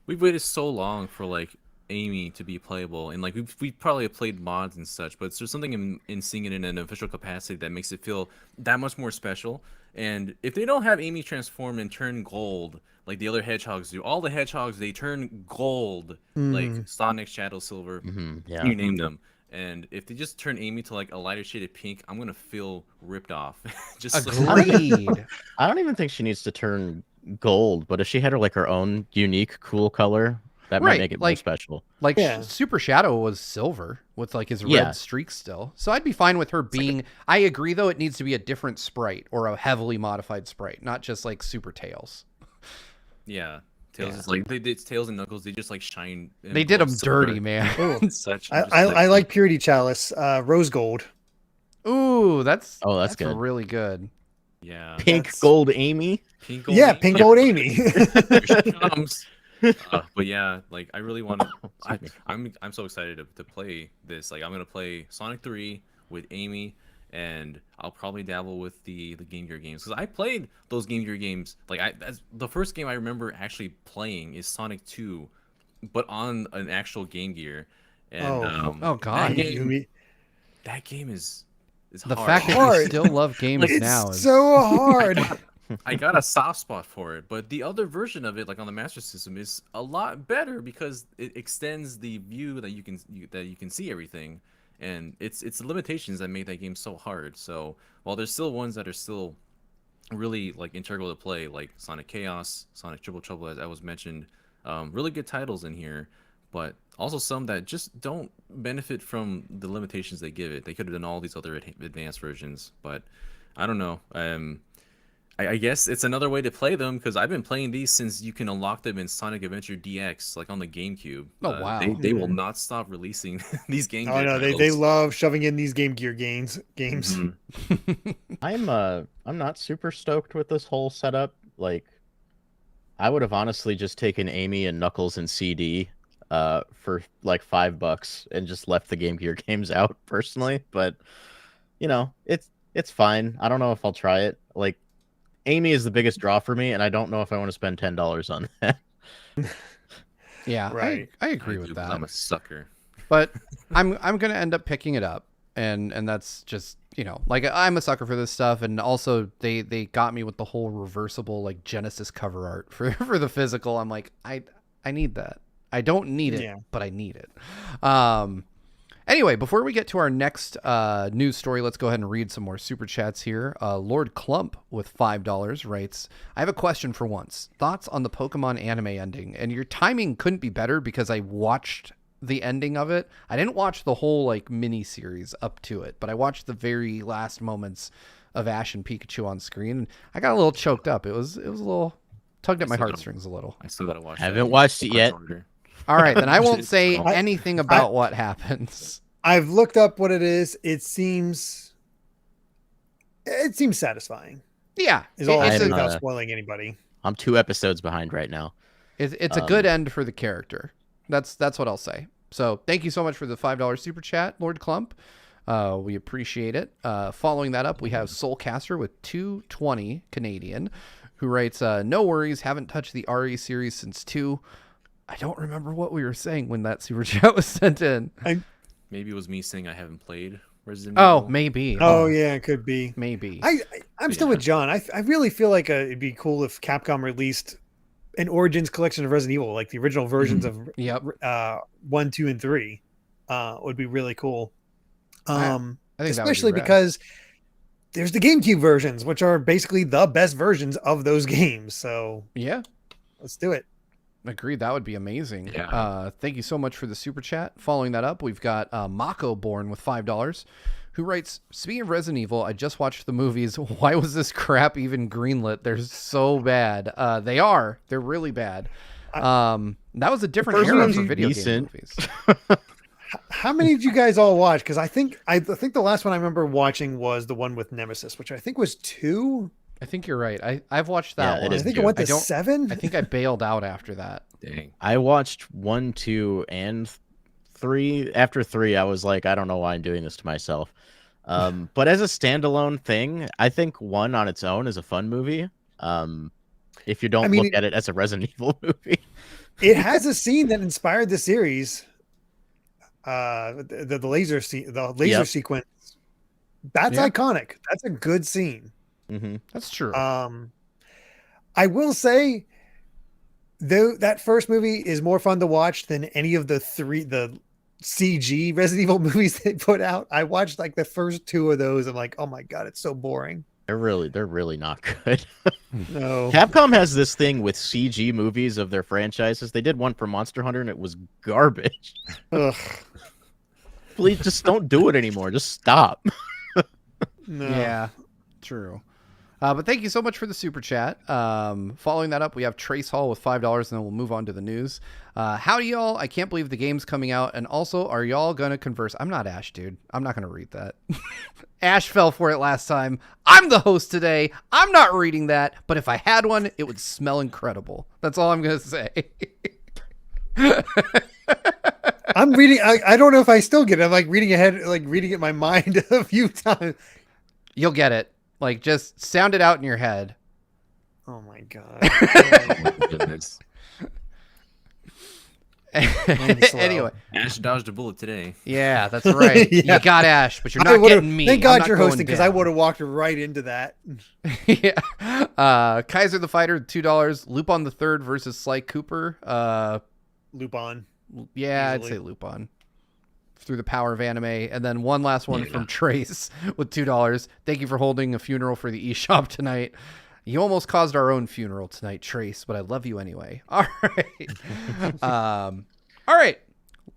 We've waited so long for like Amy to be playable, and like we probably have played mods and such, but there's something in seeing it in an official capacity that makes it feel that much more special. And if they don't have Amy transform and turn gold like the other hedgehogs do, all the hedgehogs, they turn gold, like Sonic, Shadow, Silver, you name them. And if they just turn Amy to like a lighter shade of pink, I'm gonna feel ripped off. Just Agreed. I don't even think she needs to turn gold, but if she had her own unique, cool color, that might make it more special. Like Super Shadow was silver with like his red streaks still. So I'd be fine with her being, I agree though, it needs to be a different sprite or a heavily modified sprite, not just like Super Tails. Yeah. Tails is like, it's Tails and Knuckles, they just like shine. They did them dirty, man. Such. I like Purity Chalice, Rose Gold. Ooh, that's good. Really good. Yeah. Pink gold Amy. Pink gold Amy. Pink gold Amy. But yeah, like I really want to. I'm so excited to play this. Like I'm gonna play Sonic 3 with Amy, and I'll probably dabble with the Game Gear games, because I played those Game Gear games. Like that's the first game I remember actually playing is Sonic 2, but on an actual Game Gear. And oh god, that game is the hard. fact that you still love games now is so hard. I got a soft spot for it, but the other version of it, like on the Master System, is a lot better because it extends the view that you can see everything, and it's the limitations that make that game so hard. So while there's still ones that are still really like integral to play, like Sonic Chaos, Sonic Triple Trouble, as I was mentioned, really good titles in here, but also some that just don't benefit from the limitations they give it. They could have done all these other advanced versions, but I don't know. I guess it's another way to play them, because I've been playing these since you can unlock them in Sonic Adventure DX, like on the GameCube. Oh, wow. They will not stop releasing these Game Oh Gear no, they titles. love shoving in these Game Gear games. Mhm. I'm not super stoked with this whole setup. Like, I would have honestly just taken Amy and Knuckles and CD for like $5 and just left the Game Gear games out personally. But you know, it's fine. I don't know if I'll try it. Like, Amy is the biggest draw for me, and I don't know if I want to spend $10 on that. Yeah, Right. I agree I with do, that. I'm a sucker. But I'm gonna end up picking it up, and that's just, you know, like, I'm a sucker for this stuff, and also they got me with the whole reversible like Genesis cover art for the physical. I'm like, I need that. I don't need it, Yeah. but I need it. Anyway, before we get to our next news story, let's go ahead and read some more super chats here. Lord Clump with $5 writes, I have a question for once. Thoughts on the Pokemon anime ending? And your timing couldn't be better, because I watched the ending of it. I didn't watch the whole like mini series up to it, but I watched the very last moments of Ash and Pikachu on screen, and I got a little choked up. It was a little tugged at my heartstrings a little. I still gotta watch. Haven't watched it yet. All right, then I won't say I- anything about what happens. I've looked up what it is. It seems satisfying. Yeah, Is all I'll it's say a, without spoiling anybody. I'm 2 episodes behind right now. it's a good end for the character. That's what I'll say. So thank you so much for the $5 super chat, Lord Clump. We appreciate it. Following that up, we have Soulcaster with 220 Canadian, who writes, no worries, haven't touched the RE series since 2. I don't remember what we were saying when that super chat was sent in. Maybe it was me saying I haven't played Resident Oh, Evil. maybe. Oh yeah, it could be. Maybe. I'm still with John. I really feel like it'd be cool if Capcom released an Origins collection of Resident Evil, like the original versions of Yep. 1, 2, and 3. Would be really cool. I think that would be Especially rad. because there's the GameCube versions, which are basically the best versions of those games. So Yeah. let's do it. Agreed. That would be amazing. Yeah. Thank you so much for the super chat. Following that up, we've got Mako Born with $5, who writes, speaking of Resident Evil, I just watched the movies. Why was this crap even greenlit? They're so bad. They're really bad. That was a different first era one's for video game decent. movies. How many did you guys all watch? Because I think the last one I remember watching was the one with Nemesis, which I think was 2. I think you're right. I've watched that Yeah, it one. is I think two. it went I to don't- 7. I think I bailed out after that. Dang. I watched 1, 2, and 3. After 3, I was like, I don't know why I'm doing this to myself. But as a standalone thing, I think 1 on its own is a fun movie. If you don't look at it as a Resident Evil movie. It has a scene that inspired the series. The laser Yep. sequence. That's Yeah. iconic. That's a good scene. Mm-hmm. That's true. I will say, though, that first movie is more fun to watch than any of the CG Resident Evil movies they put out. I watched like the first 2 of those. I'm like, oh my god, it's so boring. They're really not good. No, Capcom has this thing with CG movies of their franchises. They did one for Monster Hunter and it was garbage. ugh, Please just don't do it anymore. Just stop. no. Yeah, true. But thank you so much for the super chat. Following that up, we have Trace Hall with $5, and then we'll move on to the news. Howdy, y'all. I can't believe the game's coming out. And also, are y'all going to converse? I'm not Ash, dude. I'm not going to read that. Ash fell for it last time. I'm the host today. I'm not reading that. But if I had one, it would smell incredible. That's all I'm going to say. I'm reading. I don't know if I still get it. I'm like reading ahead, like reading it in my mind a few times. You'll get it. Like, just sound it out in your head. Oh my god. Oh my goodness. slow. Anyway, Ash dodged a bullet today. yeah, that's right. Yeah. You got Ash, but you're I not would've- getting me. Thank I'm God not you're going hosting, because I down. would have walked right into that. Yeah. Kaiser the Fighter, $2. Lupin the Third versus Sly Cooper. Lupin. Yeah, I'd Easily. say Lupin. through the power of anime. And then one last one from Trace with $2. Thank you for holding a funeral for the eShop tonight. You almost caused our own funeral tonight, Trace, but I love you anyway. All right. All right.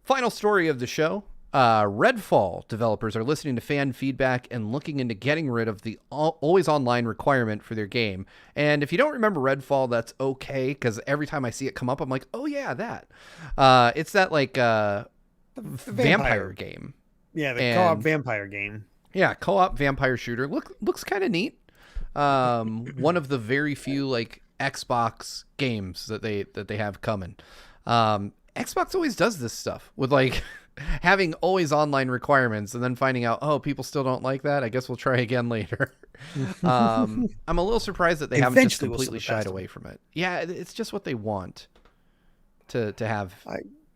Final story of the show. Redfall developers are listening to fan feedback and looking into getting rid of the always online requirement for their game. And if you don't remember Redfall, that's okay, because every time I see it come up, I'm like, oh yeah, that. It's that like the vampire game. Yeah, the co-op vampire game. Yeah, co-op vampire shooter. Looks kind of neat. One of the very few like Xbox games that they have coming. Xbox always does this stuff with like having always online requirements and then finding out, oh, people still don't like that. I guess we'll try again later. I'm a little surprised that they haven't just completely shied away from it. Yeah, it's just what they want to have.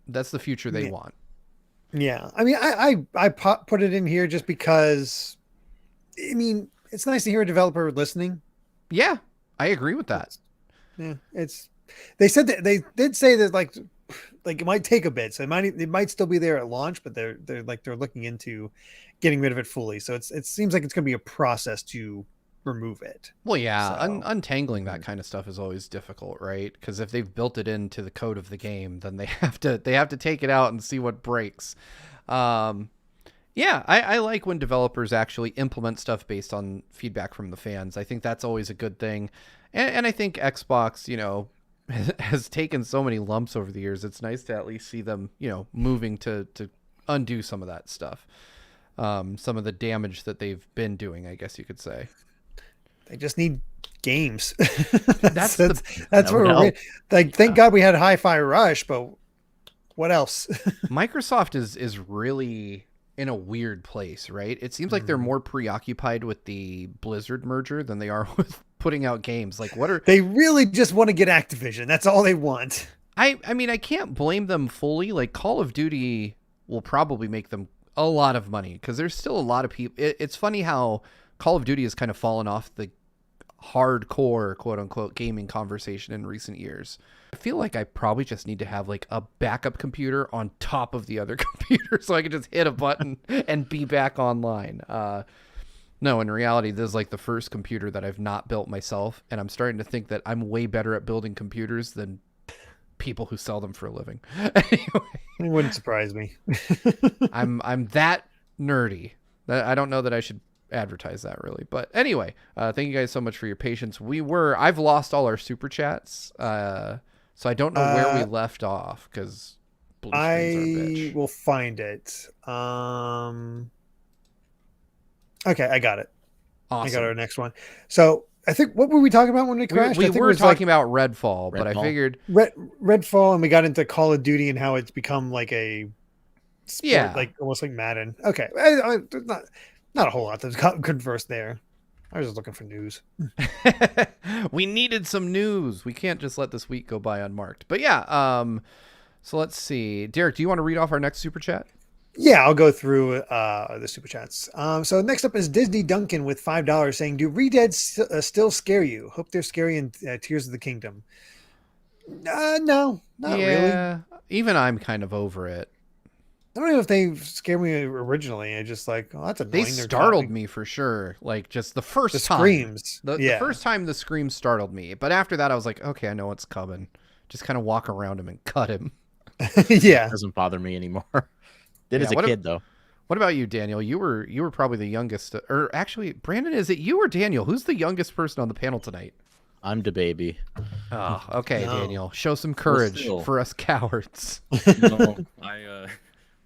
That's the future they want. Yeah. I mean, I put it in here just because, I mean, it's nice to hear a developer listening. Yeah, I agree with that. Yeah, they said that they did say that like it might take a bit, so it might still be there at launch, but they're looking into getting rid of it fully. So it seems like it's going to be a process to remove it. Well, yeah, so, untangling that kind of stuff is always difficult, right? Because if they've built it into the code of the game, then they have to take it out and see what breaks. Yeah, I like when developers actually implement stuff based on feedback from the fans. I think that's always a good thing. And I think Xbox, has taken so many lumps over the years. It's nice to at least see them, moving to undo some of that stuff. Some of the damage that they've been doing, I guess you could say. They just need games. that's what we're like. Thank God we had Hi-Fi Rush, but what else? Microsoft is really in a weird place, right? It seems like they're more preoccupied with the Blizzard merger than they are with putting out games. Like, they really just want to get Activision. That's all they want. I mean, I can't blame them fully. Like, Call of Duty will probably make them a lot of money because there's still a lot of people. It's funny how Call of Duty has kind of fallen off the hardcore, quote unquote, gaming conversation in recent years. I feel like I probably just need to have like a backup computer on top of the other computer so I can just hit a button and be back online. No, in reality, this is like the first computer that I've not built myself, and I'm starting to think that I'm way better at building computers than people who sell them for a living. Anyway, it wouldn't surprise me. I'm that nerdy. I don't know that I should advertise that really, but anyway, thank you guys so much for your patience. I've lost all our super chats, so I don't know where we left off because I will find it. Okay, I got it. Awesome. I got our next one. So I think, what were we talking about when we crashed? We were talking about Redfall, but I figured Redfall, and we got into Call of Duty and how it's become like a sport, like almost like Madden. Okay, not a whole lot to converse there. I was just looking for news. We needed some news. We can't just let this week go by unmarked. But yeah, so let's see. Derek, do you want to read off our next super chat? Yeah, I'll go through the super chats. So next up is Disney Duncan with $5 saying, "Do Redead still scare you? Hope they're scary in Tears of the Kingdom." No, not really. Even I'm kind of over it. I don't know if they scared me originally. I just like, oh, that's annoying. They startled me for sure. Like just the first time. Screams. The first time the screams startled me. But after that, I was like, okay, I know what's coming. Just kind of walk around him and cut him. Yeah. It doesn't bother me anymore. Did as a kid, though. What about you, Daniel? You were probably the youngest. Or actually, Brandon, is it you or Daniel? Who's the youngest person on the panel tonight? I'm the baby. Oh, okay, no. Daniel. Show some courage for us cowards. No,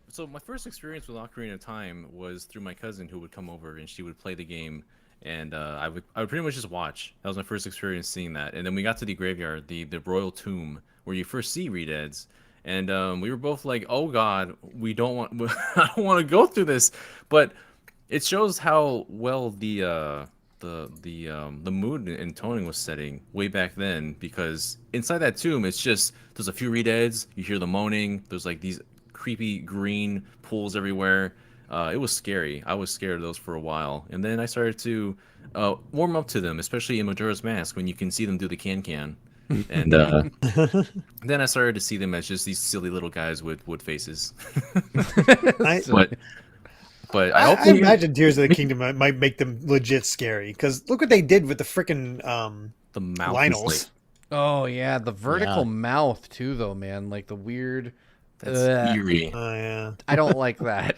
so my first experience with Ocarina of Time was through my cousin who would come over and she would play the game, and I would pretty much just watch. That was my first experience seeing that. And then we got to the graveyard, the royal tomb, where you first see Redeads. And we were both like, "Oh God, we don't want. I don't want to go through this." But it shows how well the mood and toning was setting way back then. Because inside that tomb, there's a few Redeads. You hear the moaning. There's like these creepy green pools everywhere. It was scary. I was scared of those for a while, and then I started to warm up to them, especially in Majora's Mask when you can see them do the can. And then I started to see them as just these silly little guys with wood faces. So- But I imagine Tears of the Kingdom might make them legit scary because look what they did with the freaking the mouth is Lionels. like, oh yeah, the vertical Yeah. mouth too, though, man. Like the weird. that's Ugh. eerie. Oh yeah. I don't like that.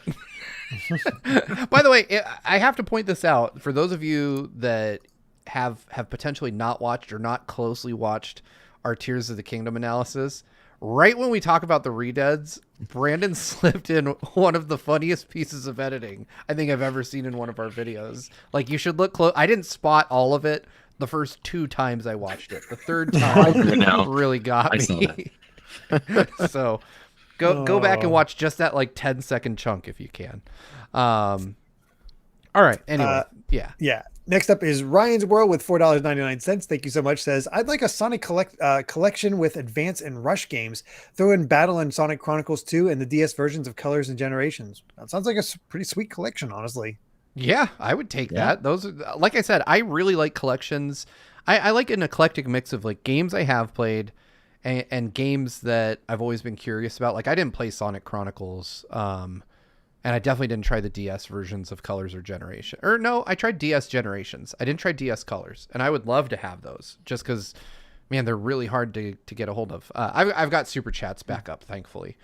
By the way, I have to point this out for those of you that have potentially not watched or not closely watched our Tears of the Kingdom analysis. Right when we talk about the redeads, Brandon slipped in one of the funniest pieces of editing I think I've ever seen in one of our videos. Like, you should look close. I didn't spot all of it the first 2 times I watched it. The third time Now. really got I saw me. So go back and watch just that like 10-second chunk if you can. All right. Anyway, yeah. Yeah. Next up is Ryan's World with $4.99. Thank you so much. Says, I'd like a Sonic collection with Advance and Rush games. Throw in Battle and Sonic Chronicles 2 and the DS versions of Colors and Generations. That sounds like a pretty sweet collection, honestly. Yeah, I would take Yeah. that. Those are, like I said, I really like collections. I like an eclectic mix of like games I have played and games that I've always been curious about. Like I didn't play Sonic Chronicles, and I definitely didn't try the DS versions of Colors or Generation. Or no, I tried DS Generations. I didn't try DS Colors, and I would love to have those just because, man, they're really hard to get a hold of. I've got super chats back up, thankfully.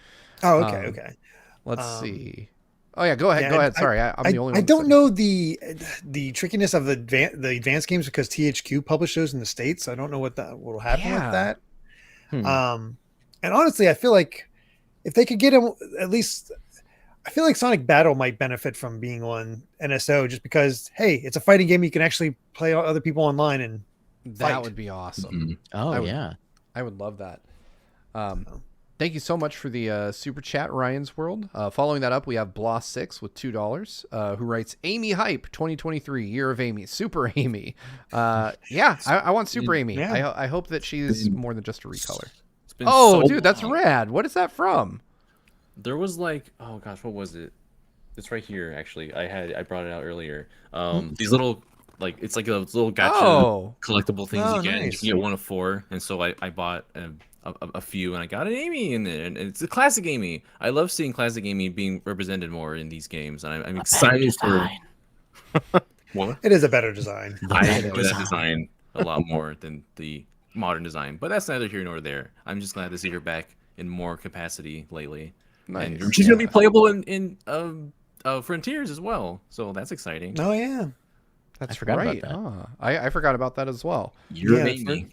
Oh, okay, okay. Let's see. Oh yeah, go ahead. Yeah, Go ahead. Sorry, I'm the only one. I don't know the trickiness of the advanced games because THQ published those in the States. I don't know what will happen Yeah. with that. Hmm. And honestly, I feel like if they could get them at least, I feel like Sonic Battle might benefit from being on NSO just because, hey, it's a fighting game. You can actually play other people online and That fight. would be awesome. Mhm. Oh I would- yeah. I would love that. Thank you so much for the super chat, Ryan's World. Following that up, we have Bloss6 with $2, who writes, Amy Hype 2023, Year of Amy. Super Amy. Yeah, I want Super Amy. Yeah. I hope that she's more than just a recolor. It's been Oh, so dude, that's long. rad. What is that from? There was like, oh gosh, what was it? It's right here actually. I brought it out earlier. These little like it's like a little gotcha Oh. collectible things Oh, you get. And nice. you get 1 of 4, and so I bought a few, and I got an Amy in there, and it's a classic Amy. I love seeing classic Amy being represented more in these games, and I'm excited for. What? It is a better design. I It enjoy is. that design a lot more than the modern design, but that's neither here nor there. I'm just glad to see her back in more capacity lately. Nice. And she's gonna be playable in Frontiers as well, so that's exciting. Oh yeah. That's forgot about right. that. Huh. I forgot about that as well. You're Yeah, Amy.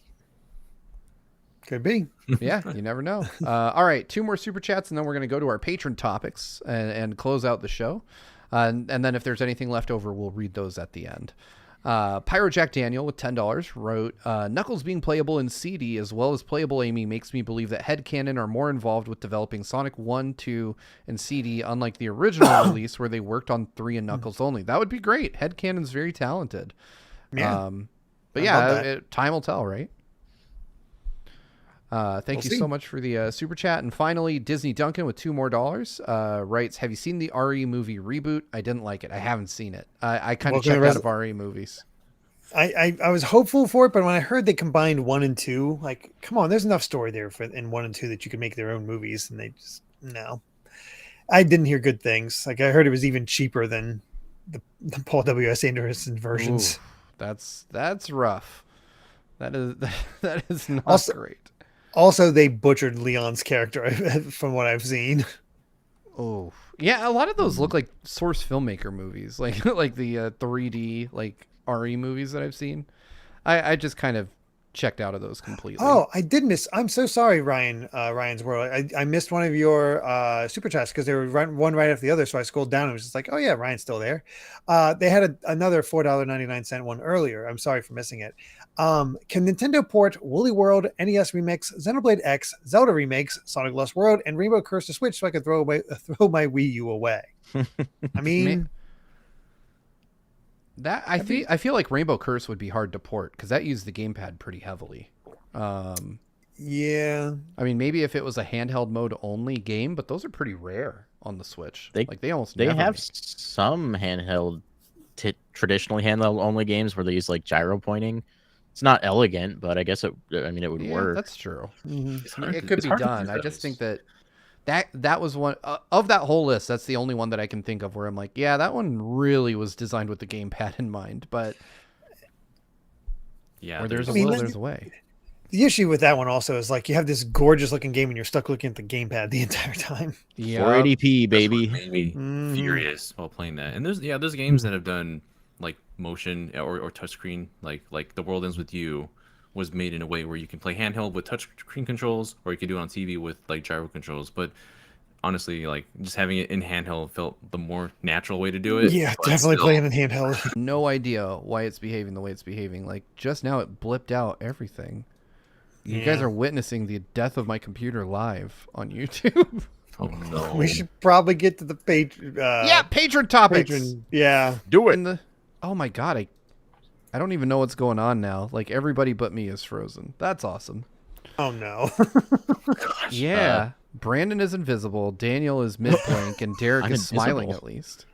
Could be. Yeah, you never know. All right, 2 more super chats, and then we're going to go to our patron topics and close out the show. And then if there's anything left over, we'll read those at the end. Pyro Jack Daniel with $10 wrote, Knuckles being playable in CD as well as playable Amy makes me believe that headcanon are more involved with developing Sonic 1, 2, and CD, unlike the original release where they worked on 3 and Knuckles only. That would be great. Headcanon's very talented. Yeah. But I yeah, love that. time will tell, right? Thank We'll you see. so much for the super chat. And finally, Disney Duncan with $2 more writes, have you seen the RE movie reboot? I didn't like it. I haven't seen it. I kind of Welcome to checked Res- out of RE movies. I was hopeful for it, but when I heard they combined 1 and 2, like, come on, there's enough story there in 1 and 2 that you could make their own movies, and they just no. I didn't hear good things. Like I heard it was even cheaper than the Paul W.S. Anderson versions. Ooh, that's rough. That is not Also- great. Also, they butchered Leon's character from what I've seen. Oh, yeah. A lot of those look like source filmmaker movies, like like the 3D like RE movies that I've seen. I just kind of checked out of those completely. Oh, I did miss. I'm so sorry, Ryan. Ryan's World. I missed one of your super chats because they were one right after the other. So I scrolled down and was just like, oh yeah, Ryan's still there. They had another $4.99 one earlier. I'm sorry for missing it. Can Nintendo port Woolly World, NES Remix, Xenoblade X, Zelda Remakes, Sonic Lost World, and Rainbow Curse to Switch so I could throw my Wii U away? I mean, That I feel like Rainbow Curse would be hard to port because that used the gamepad pretty heavily. yeah. I mean, maybe if it was a handheld mode only game, but those are pretty rare on the Switch. They almost They never have make- some handheld, traditionally handheld only games where they use like gyro pointing It's not elegant, but I guess it would Yeah, work. that's true. Mhm. It's hard It to- could it's be hard to done. do I just those. think that was one of that whole list. That's the only one that I can think of where I'm like, yeah, that one really was designed with the gamepad in mind. But Yeah, where there's a I mean, will, that- there's a way. The issue with that one also is like you have this gorgeous looking game and you're stuck looking at the gamepad the entire time. Yeah, 480p, That's what baby. made me Mhm. furious while playing that. And there's games that have done like motion or touchscreen, like The World Ends with You was made in a way where you can play handheld with touchscreen controls, or you can do it on TV with like gyro controls. But honestly, like just having it in handheld felt the more natural way to do it. Yeah, but definitely still, playing in handheld. no idea why it's behaving the way it's behaving. Like just now, it blipped out everything. You guys Yeah. are witnessing the death of my computer live on YouTube. Oh no. We should probably get to the patron. Yeah, patron topics. Patron. Yeah. Do In the oh my god, I don't even know what's going on now. Like everybody but me is frozen. That's awesome. Oh no. Yeah, Brandon is invisible. Daniel is mid blank, and Derek I'm is smiling invisible. at least.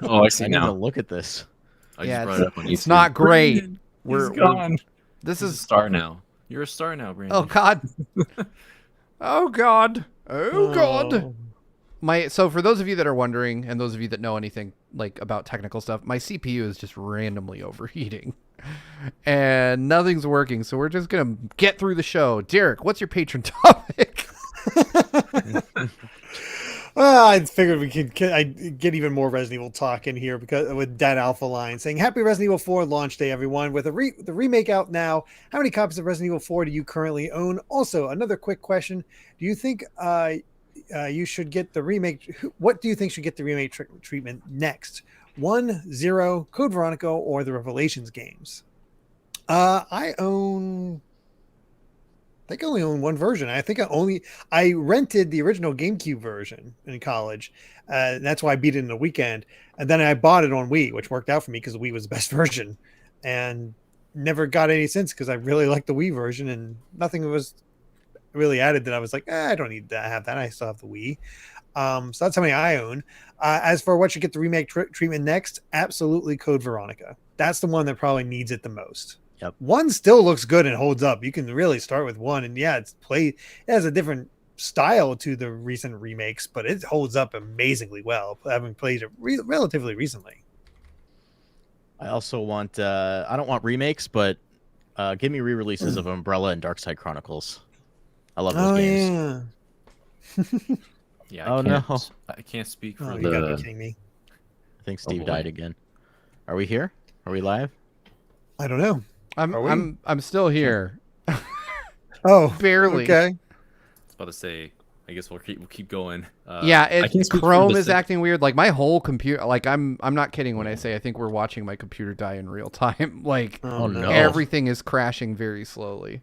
Oh, I see I need to now. look at this. I Yeah, just brought it up on YouTube. it's not great. Brandon, We're- he's gone. This He's a is star now. You're a star now, Brandon. oh god, oh god, oh god. So for those of you that are wondering, and those of you that know anything like about technical stuff, my CPU is just randomly overheating, and nothing's working. So we're just gonna get through the show. Derek, what's your patron topic? Well, I figured we could get even more Resident Evil talk in here because with Dead Alpha Line saying Happy Resident Evil 4 launch day, everyone. With the remake out now, how many copies of Resident Evil 4 do you currently own? Also, another quick question: do you think you should get the remake? What do you think should get the remake treatment next? 1, 0, Code Veronica, or the Revelations games? I think I only own one version. I rented the original GameCube version in college. And that's why I beat it in a weekend. And then I bought it on Wii, which worked out for me because the Wii was the best version. And never got any since because I really liked the Wii version and nothing was really added that I was like, I don't need to have that. I still have the Wii. So that's how many I own. As for what should get the remake treatment next, absolutely Code Veronica. That's the one that probably needs it the most. Yep. 1 still looks good and holds up. You can really start with 1, and yeah, it has a different style to the recent remakes, but it holds up amazingly well. Having played it relatively recently. I also want I don't want remakes, but give me re-releases of Umbrella and Darkside Chronicles. I love those games. Yeah. Yeah. Oh, no. I can't speak for Oh, you gotta be the. kidding me. I think Steve boy. died again. Are we here? Are we live? I don't know. Are we? I'm still here. Oh, Barely. Okay. I was about to say. I guess we'll keep going. Yeah, I can't speak for Chrome the is sec- acting weird. Like my whole computer, like I'm not kidding when I say I think we're watching my computer die in real time. Like Oh, no. everything is crashing very slowly.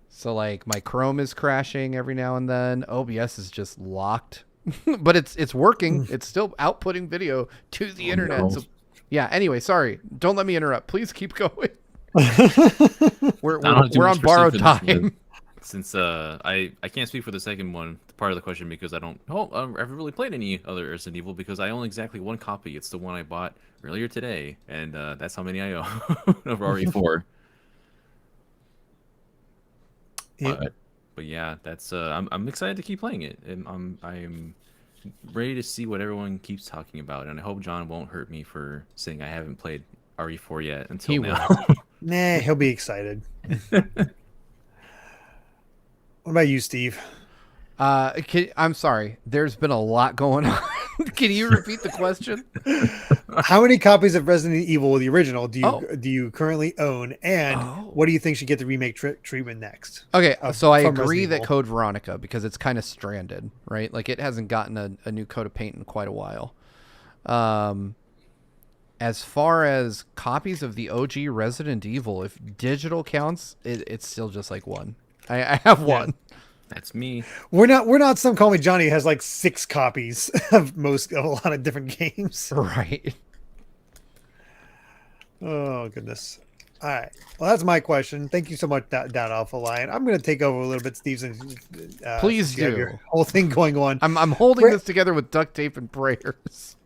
So like my Chrome is crashing every now and then. OBS is just locked, but it's working. It's still outputting video to the internet. no. So yeah. Anyway, sorry. Don't let me interrupt. Please keep going. We're I don't have too we're much on to say borrowed for this time. one, Since I can't speak for the second one, part of the question, because I haven't really played any other Resident Evil because I own exactly one copy. It's the one I bought earlier today, and that's how many I own of RE4. Yeah. But yeah, that's I'm excited to keep playing it, and I'm ready to see what everyone keeps talking about, and I hope John won't hurt me for saying I haven't played RE4 yet until He now. Nah, he'll be excited. What about you, Steve? I'm sorry. There's been a lot going on. Can you repeat the question? How many copies of Resident Evil, the original, do you currently own? And Oh. what do you think should get the remake treatment next? Okay, so I from agree Resident that Evil. Code Veronica, because it's kind of stranded, right? Like it hasn't gotten a new coat of paint in quite a while. As far as copies of the OG Resident Evil, if digital counts, it's still just like one. I have one. That's me. We're not Some Call Me Johnny has like 6 copies of a lot of different games. Right. Oh goodness. All right. Well, that's my question. Thank you so much, Down Alpha Lion. I'm going to take over a little bit, Steve. Since, Please since you have do. your whole thing going on. I'm holding this together with duct tape and prayers.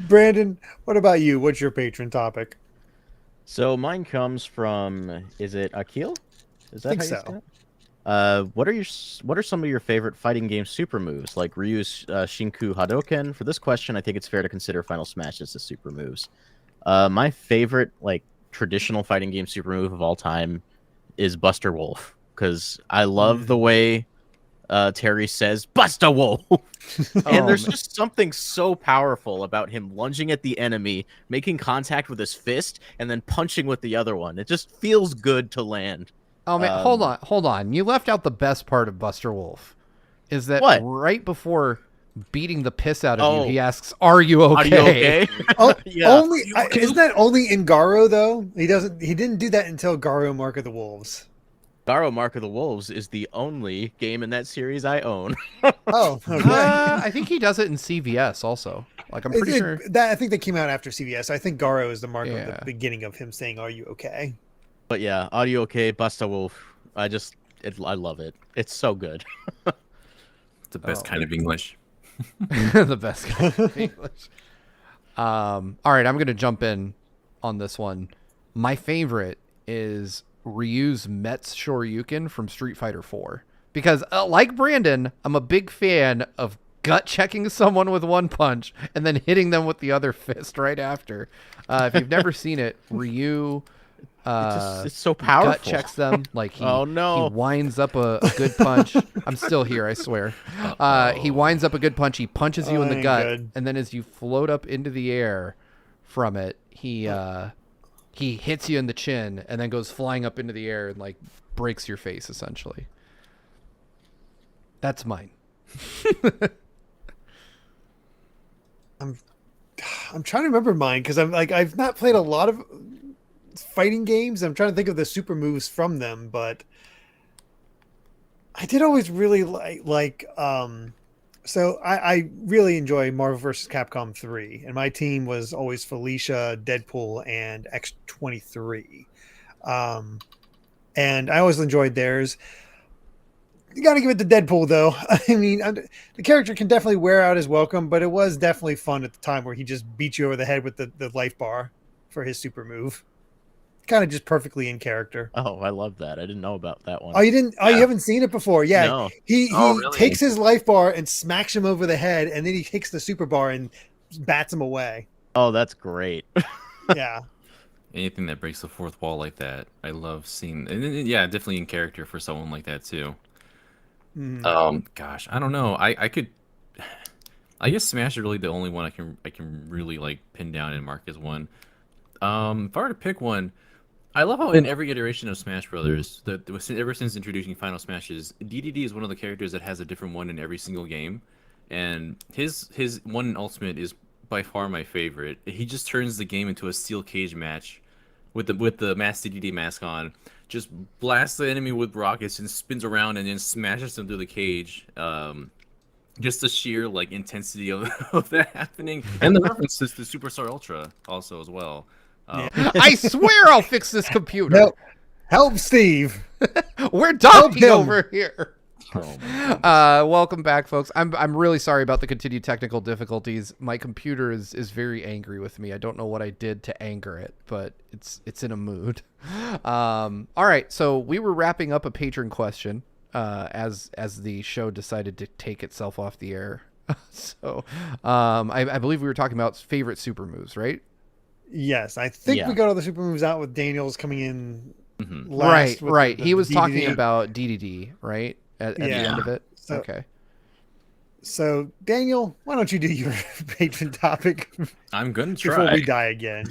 Brandon, what about you? What's your patron topic? So mine comes from, is it Akil? Is that Think how you so. say it? What are some of your favorite fighting game super moves, like Ryu's Shinku Hadoken? For this question, I think it's fair to consider Final Smash as the super moves. My favorite like traditional fighting game super move of all time is Buster Wolf, because I love the way Terry says Buster Wolf. And Oh, there's man. just something so powerful about him lunging at the enemy, making contact with his fist, and then punching with the other one. It just feels good to land. Oh man, Um, hold on. You left out the best part of Buster Wolf. Is that what? right before beating the piss out of you, he Oh, asks, "Are you okay?" are you okay? Oh, Yeah. isn't that only in Garo though? He didn't do that until Garo Mark of the Wolves. Garo Mark of the Wolves is the only game in that series I own. Oh, okay. I think he does it in CVS also. Like I'm pretty sure. That I think they came out after CVS. I think Garo is the mark of Yeah. the beginning of him saying, "Are you okay?" But yeah, audio okay, Buster Wolf. I love it. It's so good. It's the best Oh. kind of English. The best kind of English. All right, I'm gonna jump in on this one. My favorite is Ryu's Mets Shoryuken from Street Fighter 4 because, like Brandon, I'm a big fan of gut checking someone with one punch and then hitting them with the other fist right after. If you've never seen it, Ryu. It's so powerful. Gut checks them like Oh, no. he winds up a good punch. I'm still here, I swear. He winds up a good punch. He punches you in the ain't gut, good. and then as you float up into the air from it, he hits you in the chin and then goes flying up into the air and like breaks your face essentially. That's mine. I'm trying to remember mine because I've not played a lot of fighting games. I'm trying to think of the super moves from them, but I did always really so I really enjoy Marvel vs. Capcom 3, and my team was always Felicia, Deadpool, and X-23. And I always enjoyed theirs. You got to give it to Deadpool, though. I mean, the character can definitely wear out his welcome, but it was definitely fun at the time where he just beat you over the head with the life bar for his super move. Kind of just perfectly in character. Oh, I love that. I didn't know about that one. Oh, you didn't? Oh, you haven't seen it before? Yeah. No. He really? takes his life bar and smacks him over the head, and then he takes the super bar and bats him away. Oh, that's great. Yeah. Anything that breaks the fourth wall like that, I love seeing. And then, yeah, definitely in character for someone like that too. Gosh, I don't know. I could. I guess Smash is really the only one I can really like pin down and mark as one. If I were to pick one, I love how in every iteration of Smash Brothers, ever since introducing Final Smashes, DDD is one of the characters that has a different one in every single game, and his one in Ultimate is by far my favorite. He just turns the game into a steel cage match, with the Mass DDD mask on, just blasts the enemy with rockets and spins around and then smashes them through the cage. Just the sheer like intensity of, of that happening, and the references to Superstar Ultra also as well. I swear I'll fix this computer. Help Steve. We're talking him. over here. Oh, Welcome back, folks. I'm really sorry about the continued technical difficulties. My computer is very angry with me. I don't know what I did to anger it, but it's in a mood. All right, so we were wrapping up a patron question as the show decided to take itself off the air. So I believe we were talking about favorite super moves, right? Yes, I think Yeah. we got all the super moves out with Daniels coming in Mhm. last. with Right. the He was talking DDD. about DDD, right? At the Yeah. end of it. So- Okay. So, Daniel, why don't you do your patron topic I'm gonna before try. we die again?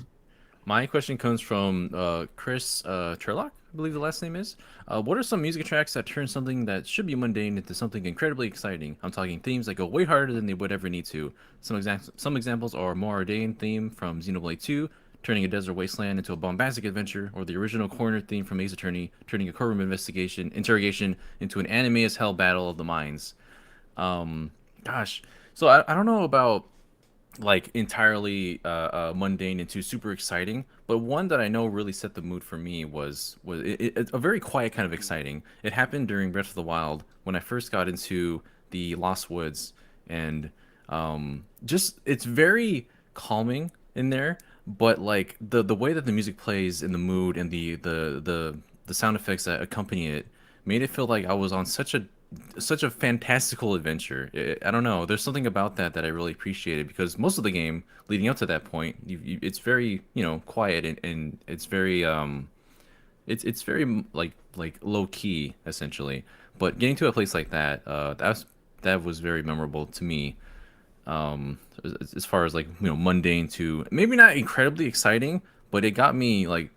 My question comes from Chris Turlock, I believe the last name is. What are some music tracks that turn something that should be mundane into something incredibly exciting? I'm talking themes that go way harder than they would ever need to. Some examples are Moradane theme from Xenoblade 2, turning a desert wasteland into a bombastic adventure, or the original Corner theme from Ace Attorney, turning a courtroom interrogation into an anime as hell battle of the minds. Gosh, so I don't know about like entirely mundane into super exciting, but one that I know really set the mood for me was it's a very quiet kind of exciting. It happened during Breath of the Wild when I first got into the Lost Woods, and just it's very calming in there. but like the way that the music plays in the mood and the sound effects that accompany it made it feel like I was on such a fantastical adventure. I don't know. There's something about that I really appreciated because most of the game leading up to that point, it's very quiet and it's very it's very like low key essentially. But getting to a place like that, that was very memorable to me. As far as like mundane to maybe not incredibly exciting, but it got me like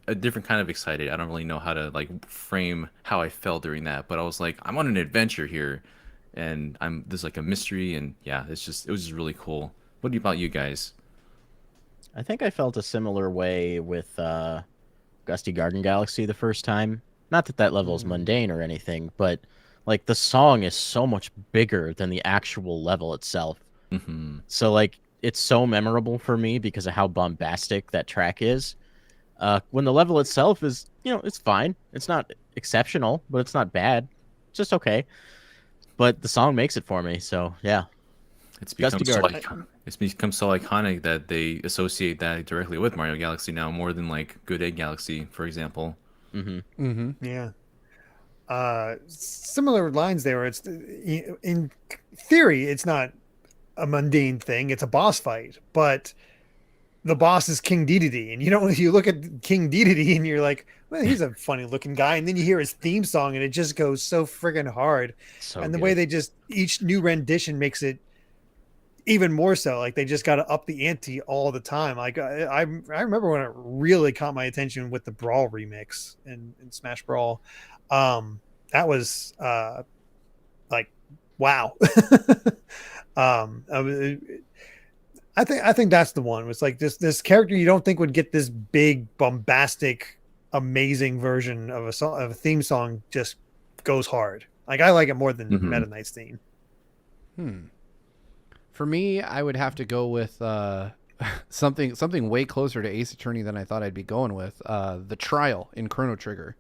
a different kind of excited. I don't really know how to like frame how I felt during that, but I was like, I'm on an adventure here, and there's like a mystery, and yeah, it was just really cool. What about you guys? I think I felt a similar way with Gusty Garden Galaxy the first time. Not that that level is mundane or anything, but like the song is so much bigger than the actual level itself. Mm-hmm. So like it's so memorable for me because of how bombastic that track is. When the level itself is, it's fine. It's not exceptional, but it's not bad. It's just okay. But the song makes it for me. So yeah, It's become Gusty so Garden. it's become so iconic that they associate that directly with Mario Galaxy now more than like Good Egg Galaxy, for example. Yeah. Similar lines there. It's in theory, it's not a mundane thing. It's a boss fight, but the boss is King Dedede, and you look at King Dedede and you're like, well, he's a funny looking guy, and then you hear his theme song and it just goes so friggin' hard. So And the good. way they just each new rendition makes it even more so. Like they just got to up the ante all the time. Like I remember when it really caught my attention with the Brawl remix in Smash Brawl. That was like wow. I think that's the one. It's like this character you don't think would get this big, bombastic, amazing version of a theme song just goes hard. Like I like it more than Mhm. Meta Knight's theme. For me, I would have to go with something way closer to Ace Attorney than I thought I'd be going with. The Trial in Chrono Trigger.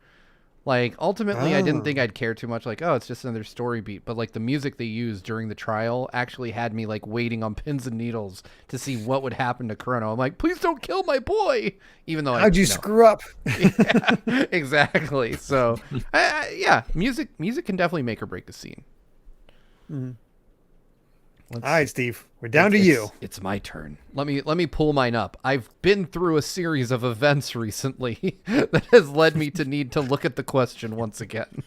Like ultimately, I didn't think I'd care too much. Like, oh, it's just another story beat. But like the music they used during the trial actually had me like waiting on pins and needles to see what would happen to Chrono. I'm like, please don't kill my boy. Even though How'd you screw up? Yeah, exactly. So, yeah, music can definitely make or break the scene. All right, Steve, we're down to you. It's my turn. Let me pull mine up. I've been through a series of events recently that has led me to need to look at the question once again.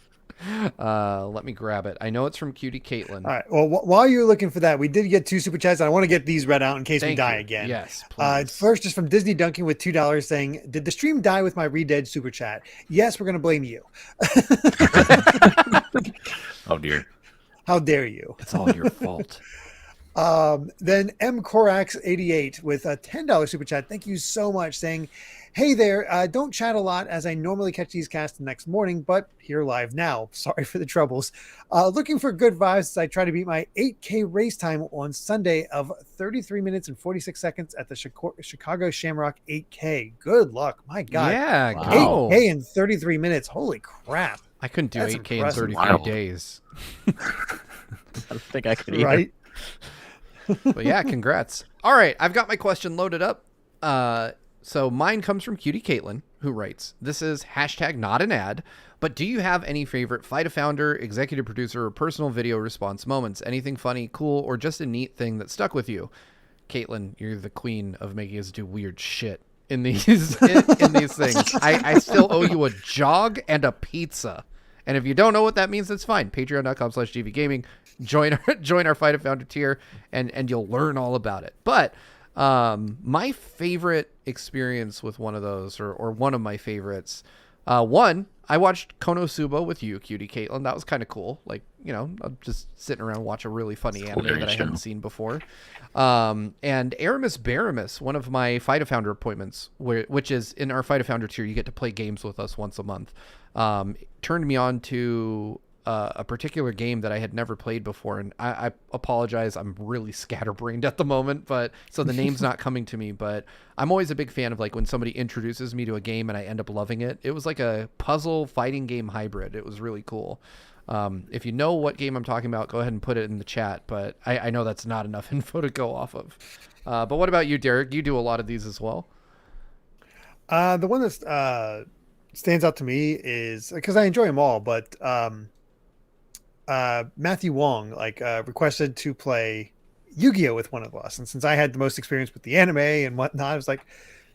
Let me grab it. I know it's from Cutie Caitlin. All right. Well, while you're looking for that, we did get 2 super chats. And I want to get these read out in case we Thank die you. again. Yes, please. First is from Disney Duncan with $2 saying, "Did the stream die with my Redead super chat?" Yes, we're going to blame you. Oh dear. How dare you? It's all your fault. Then M Corax 88 with a $10 super chat. Thank you so much, saying, "Hey there, don't chat a lot as I normally catch these casts the next morning, but here live now. Sorry for the troubles. Looking for good vibes as I try to beat my 8K race time on Sunday of 33 minutes and 46 seconds at the Chicago Shamrock 8K. Good luck. My God. Yeah, Wow. go. 8K in 33 minutes. Holy crap. I couldn't do That's 8K in impressive. 33 Wow. days. I don't think I could either. Right? But yeah, congrats. All right, I've got my question loaded up. So mine comes from Cutie Caitlin, who writes, "This is hashtag not an ad, but do you have any favorite Fight a Founder, executive producer, or personal video response moments? Anything funny, cool, or just a neat thing that stuck with you?" Caitlin, you're the queen of making us do weird shit in these in these things. I still owe you a jog and a pizza. And if you don't know what that means, that's fine. Patreon.com/GVGaming. Join our Fight a Founder tier, and you'll learn all about it. But my favorite experience with one of those, or one of my favorites, one, I watched Konosuba with you, Cutie Caitlin. That was kind of cool. Like, I'm just sitting around watch a really funny anime that I hadn't seen before. And Aramis Baramis, one of my Fight a Founder appointments, which is in our Fight a Founder tier, you get to play games with us once a month. Turned me on to a particular game that I had never played before, and I apologize, I'm really scatterbrained at the moment, but so the name's not coming to me, but I'm always a big fan of like when somebody introduces me to a game and I end up loving it. It was like a puzzle fighting game hybrid. It was really cool. If you know what game I'm talking about, go ahead and put it in the chat. But I know that's not enough info to go off of. But what about you, Derek? You do a lot of these as well. The one that stands out to me is because I enjoy them all, but Matthew Wong requested to play Yu-Gi-Oh with one of us, and since I had the most experience with the anime and whatnot, I was like,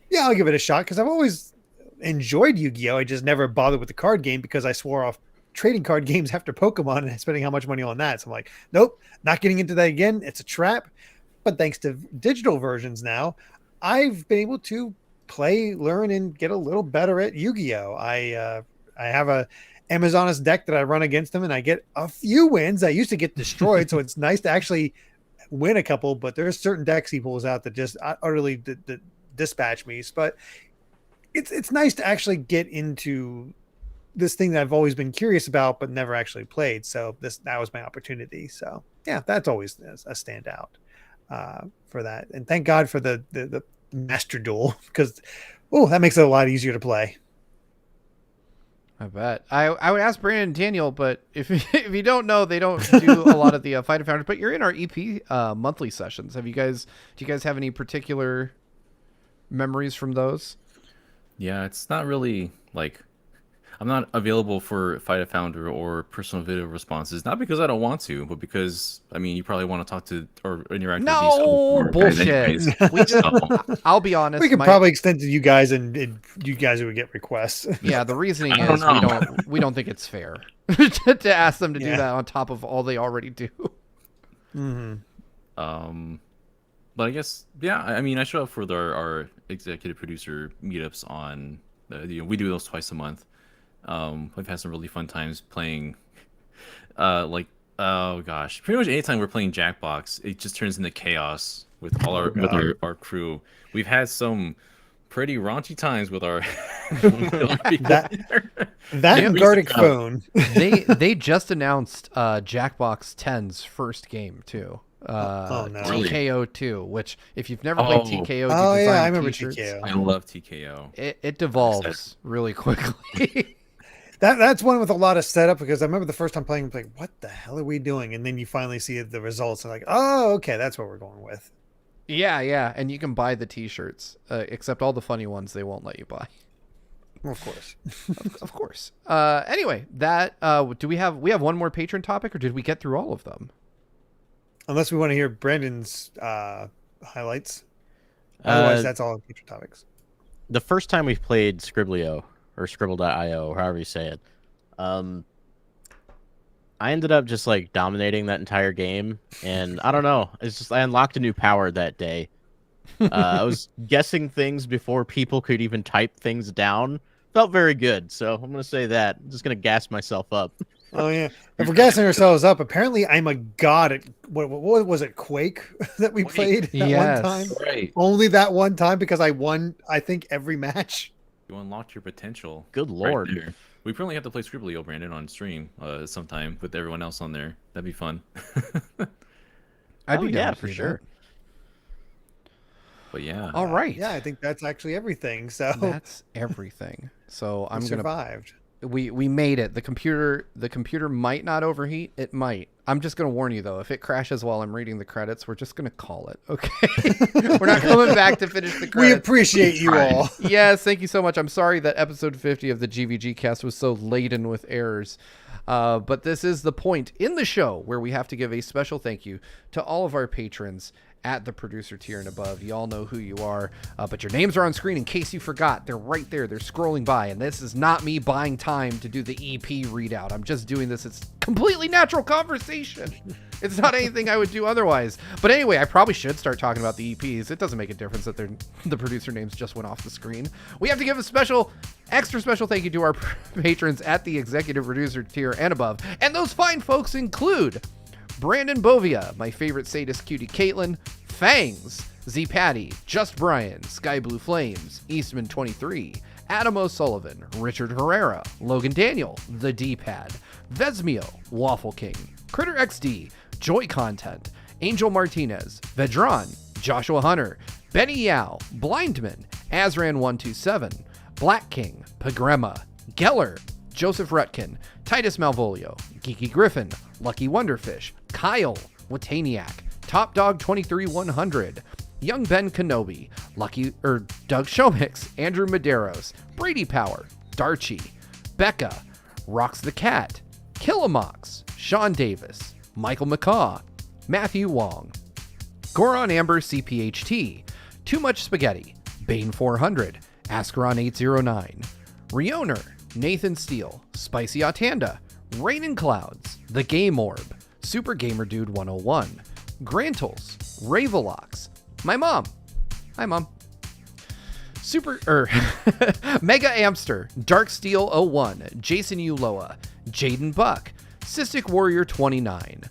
yeah, I'll give it a shot because I've always enjoyed Yu-Gi-Oh. I just never bothered with the card game because I swore off trading card games after Pokemon and spending how much money on that. So I'm like, nope, not getting into that again. It's a trap. But thanks to digital versions now, I've been able to play, learn, and get a little better at Yu-Gi-Oh. I have a Amazoness deck that I run against them, and I get a few wins. I used to get destroyed, so it's nice to actually win a couple. But there's certain decks he pulls out that just utterly dispatch me. But it's nice to actually get into this thing that I've always been curious about, but never actually played. So that was my opportunity. So yeah, that's always a standout for that. And thank God for the Master Duel, because that makes it a lot easier to play. I bet. I would ask Brandon and Daniel, but if you don't know, they don't do a lot of the Fight of Founders, but you're in our EP monthly sessions. Do you guys have any particular memories from those? Yeah, it's not really like I'm not available for Fight a Founder or personal video responses, not because I don't want to, but because you probably want to talk to or interact with these No bullshit. I'll be honest. We could probably extend to you guys, and you guys would get requests. Yeah, the reasoning is we don't think it's fair to ask them to do that on top of all they already do. Mm-hmm. But I guess I show up for our executive producer meetups on we do those twice a month. We've had some really fun times playing, pretty much anytime we're playing Jackbox, it just turns into chaos with all our crew. We've had some pretty raunchy times with our that Gartic phone. They just announced Jackbox 10's first game too. No. TKO 2, which if you've never played TKO, I remember TKO. I love TKO. It devolves really quickly. That's one with a lot of setup, because I remember the first time playing, I'm like, what the hell are we doing? And then you finally see the results and like, oh, okay, that's what we're going with. Yeah, and you can buy the t-shirts, except all the funny ones they won't let you buy. Well, of course. Of course. Anyway, that do we have one more patron topic, or did we get through all of them? Unless we want to hear Brandon's highlights. Otherwise, that's all patron topics. The first time we played Scribblio, or Scribble.io, or however you say it, I ended up just dominating that entire game, and I don't know, it's just I unlocked a new power that day. I was guessing things before people could even type things down. Felt very good, so I'm gonna say that. I'm just gonna gas myself up. Oh yeah, if we're gassing ourselves up, apparently I'm a god at what was it, Quake that we played that one time? Right. Only that one time, because I won, I think, every match. You unlocked your potential. Good lord. Right, we probably have to play Scribblio, Brandon, on stream sometime with everyone else on there. That'd be fun. I'd be down for sure. But yeah. All right. Yeah, I think that's actually everything. So that's everything. So I'm gonna survived. We made it. The computer might not overheat. It might. I'm just gonna warn you though. If it crashes while I'm reading the credits, we're just gonna call it. Okay. We're not coming back to finish the credits. We appreciate you all. Yes, thank you so much. I'm sorry that episode 50 of the GVGcast was so laden with errors. But this is the point in the show where we have to give a special thank you to all of our patrons at the producer tier and above. You all know who you are, but your names are on screen in case you forgot. They're right there. They're scrolling by, and this is not me buying time to do the EP readout. I'm just doing this. It's completely natural conversation. It's not anything I would do otherwise. But anyway, I probably should start talking about the EPs. It doesn't make a difference that the producer names just went off the screen. We have to give a extra special thank you to our patrons at the executive producer tier and above. And those fine folks include Brandon Bovia, my favorite sadist cutie Caitlin, Fangs, Z Patty, Just Brian, Sky Blue Flames, Eastman 23, Adam O'Sullivan, Richard Herrera, Logan Daniel, The D-Pad, Vesmio, Waffle King, Critter XD, Joy Content, Angel Martinez, Vedron, Joshua Hunter, Benny Yao, Blindman, Azran127, Black King, Pagrema, Geller, Joseph Rutkin, Titus Malvolio, Geeky Griffin, Lucky Wonderfish, Kyle, Wataniac, Top Dog 23100, Young Ben Kenobi, Doug Shomix, Andrew Medeiros, Brady Power, Darchi, Becca, Rocks the Cat, Killamox, Sean Davis, Michael McCaw, Matthew Wong, Goron Amber CPHT, Too Much Spaghetti, Bane 400, Ascaron 809, Rioner, Nathan Steele, Spicy Otanda, Rain and Clouds, The Game Orb, Super Gamer Dude 101, Grantles, Ravelox, my mom. Hi, Mom. Mega Amster, Dark Steel 01, Jason Uloa, Jaden Buck, Cystic Warrior 29,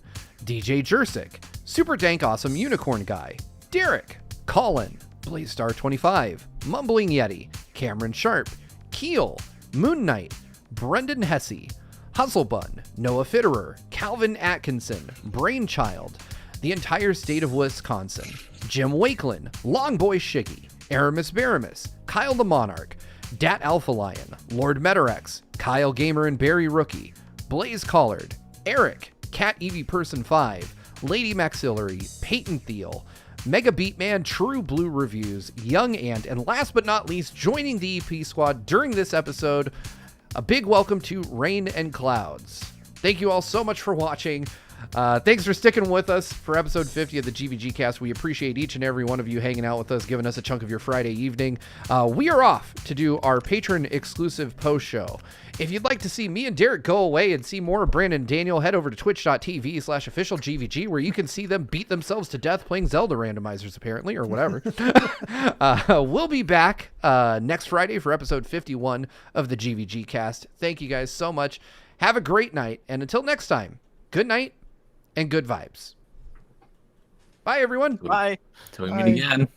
DJ Jersic, Super Dank Awesome Unicorn Guy, Derek, Colin, Blaze Star 25, Mumbling Yeti, Cameron Sharp, Keel, Moon Knight, Brendan Hesse, Hustlebun, Noah Fitterer, Calvin Atkinson, Brainchild, the entire state of Wisconsin, Jim Wakeland, Longboy Shiggy, Aramis Baramis, Kyle the Monarch, Dat Alpha Lion, Lord Metarex, Kyle Gamer and Barry Rookie, Blaze Collard, Eric, Cat Evie Person 5, Lady Maxillary, Peyton Thiel, Mega Beatman, True Blue Reviews, Young Ant, and last but not least, joining the EP squad during this episode, a big welcome to Rain and Clouds. Thank you all so much for watching. Thanks for sticking with us for episode 50 of the GVGcast. We appreciate each and every one of you hanging out with us, giving us a chunk of your Friday evening. We are off to do our patron exclusive post show. If you'd like to see me and Derek go away and see more of Brandon and Daniel, head over to twitch.tv/officialgvg, where you can see them beat themselves to death playing Zelda randomizers, apparently, or whatever. We'll be back next Friday for episode 51 of the GVGcast. Thank you guys so much. Have a great night, and until next time, good night and good vibes. Bye, everyone. Bye. Till we meet again.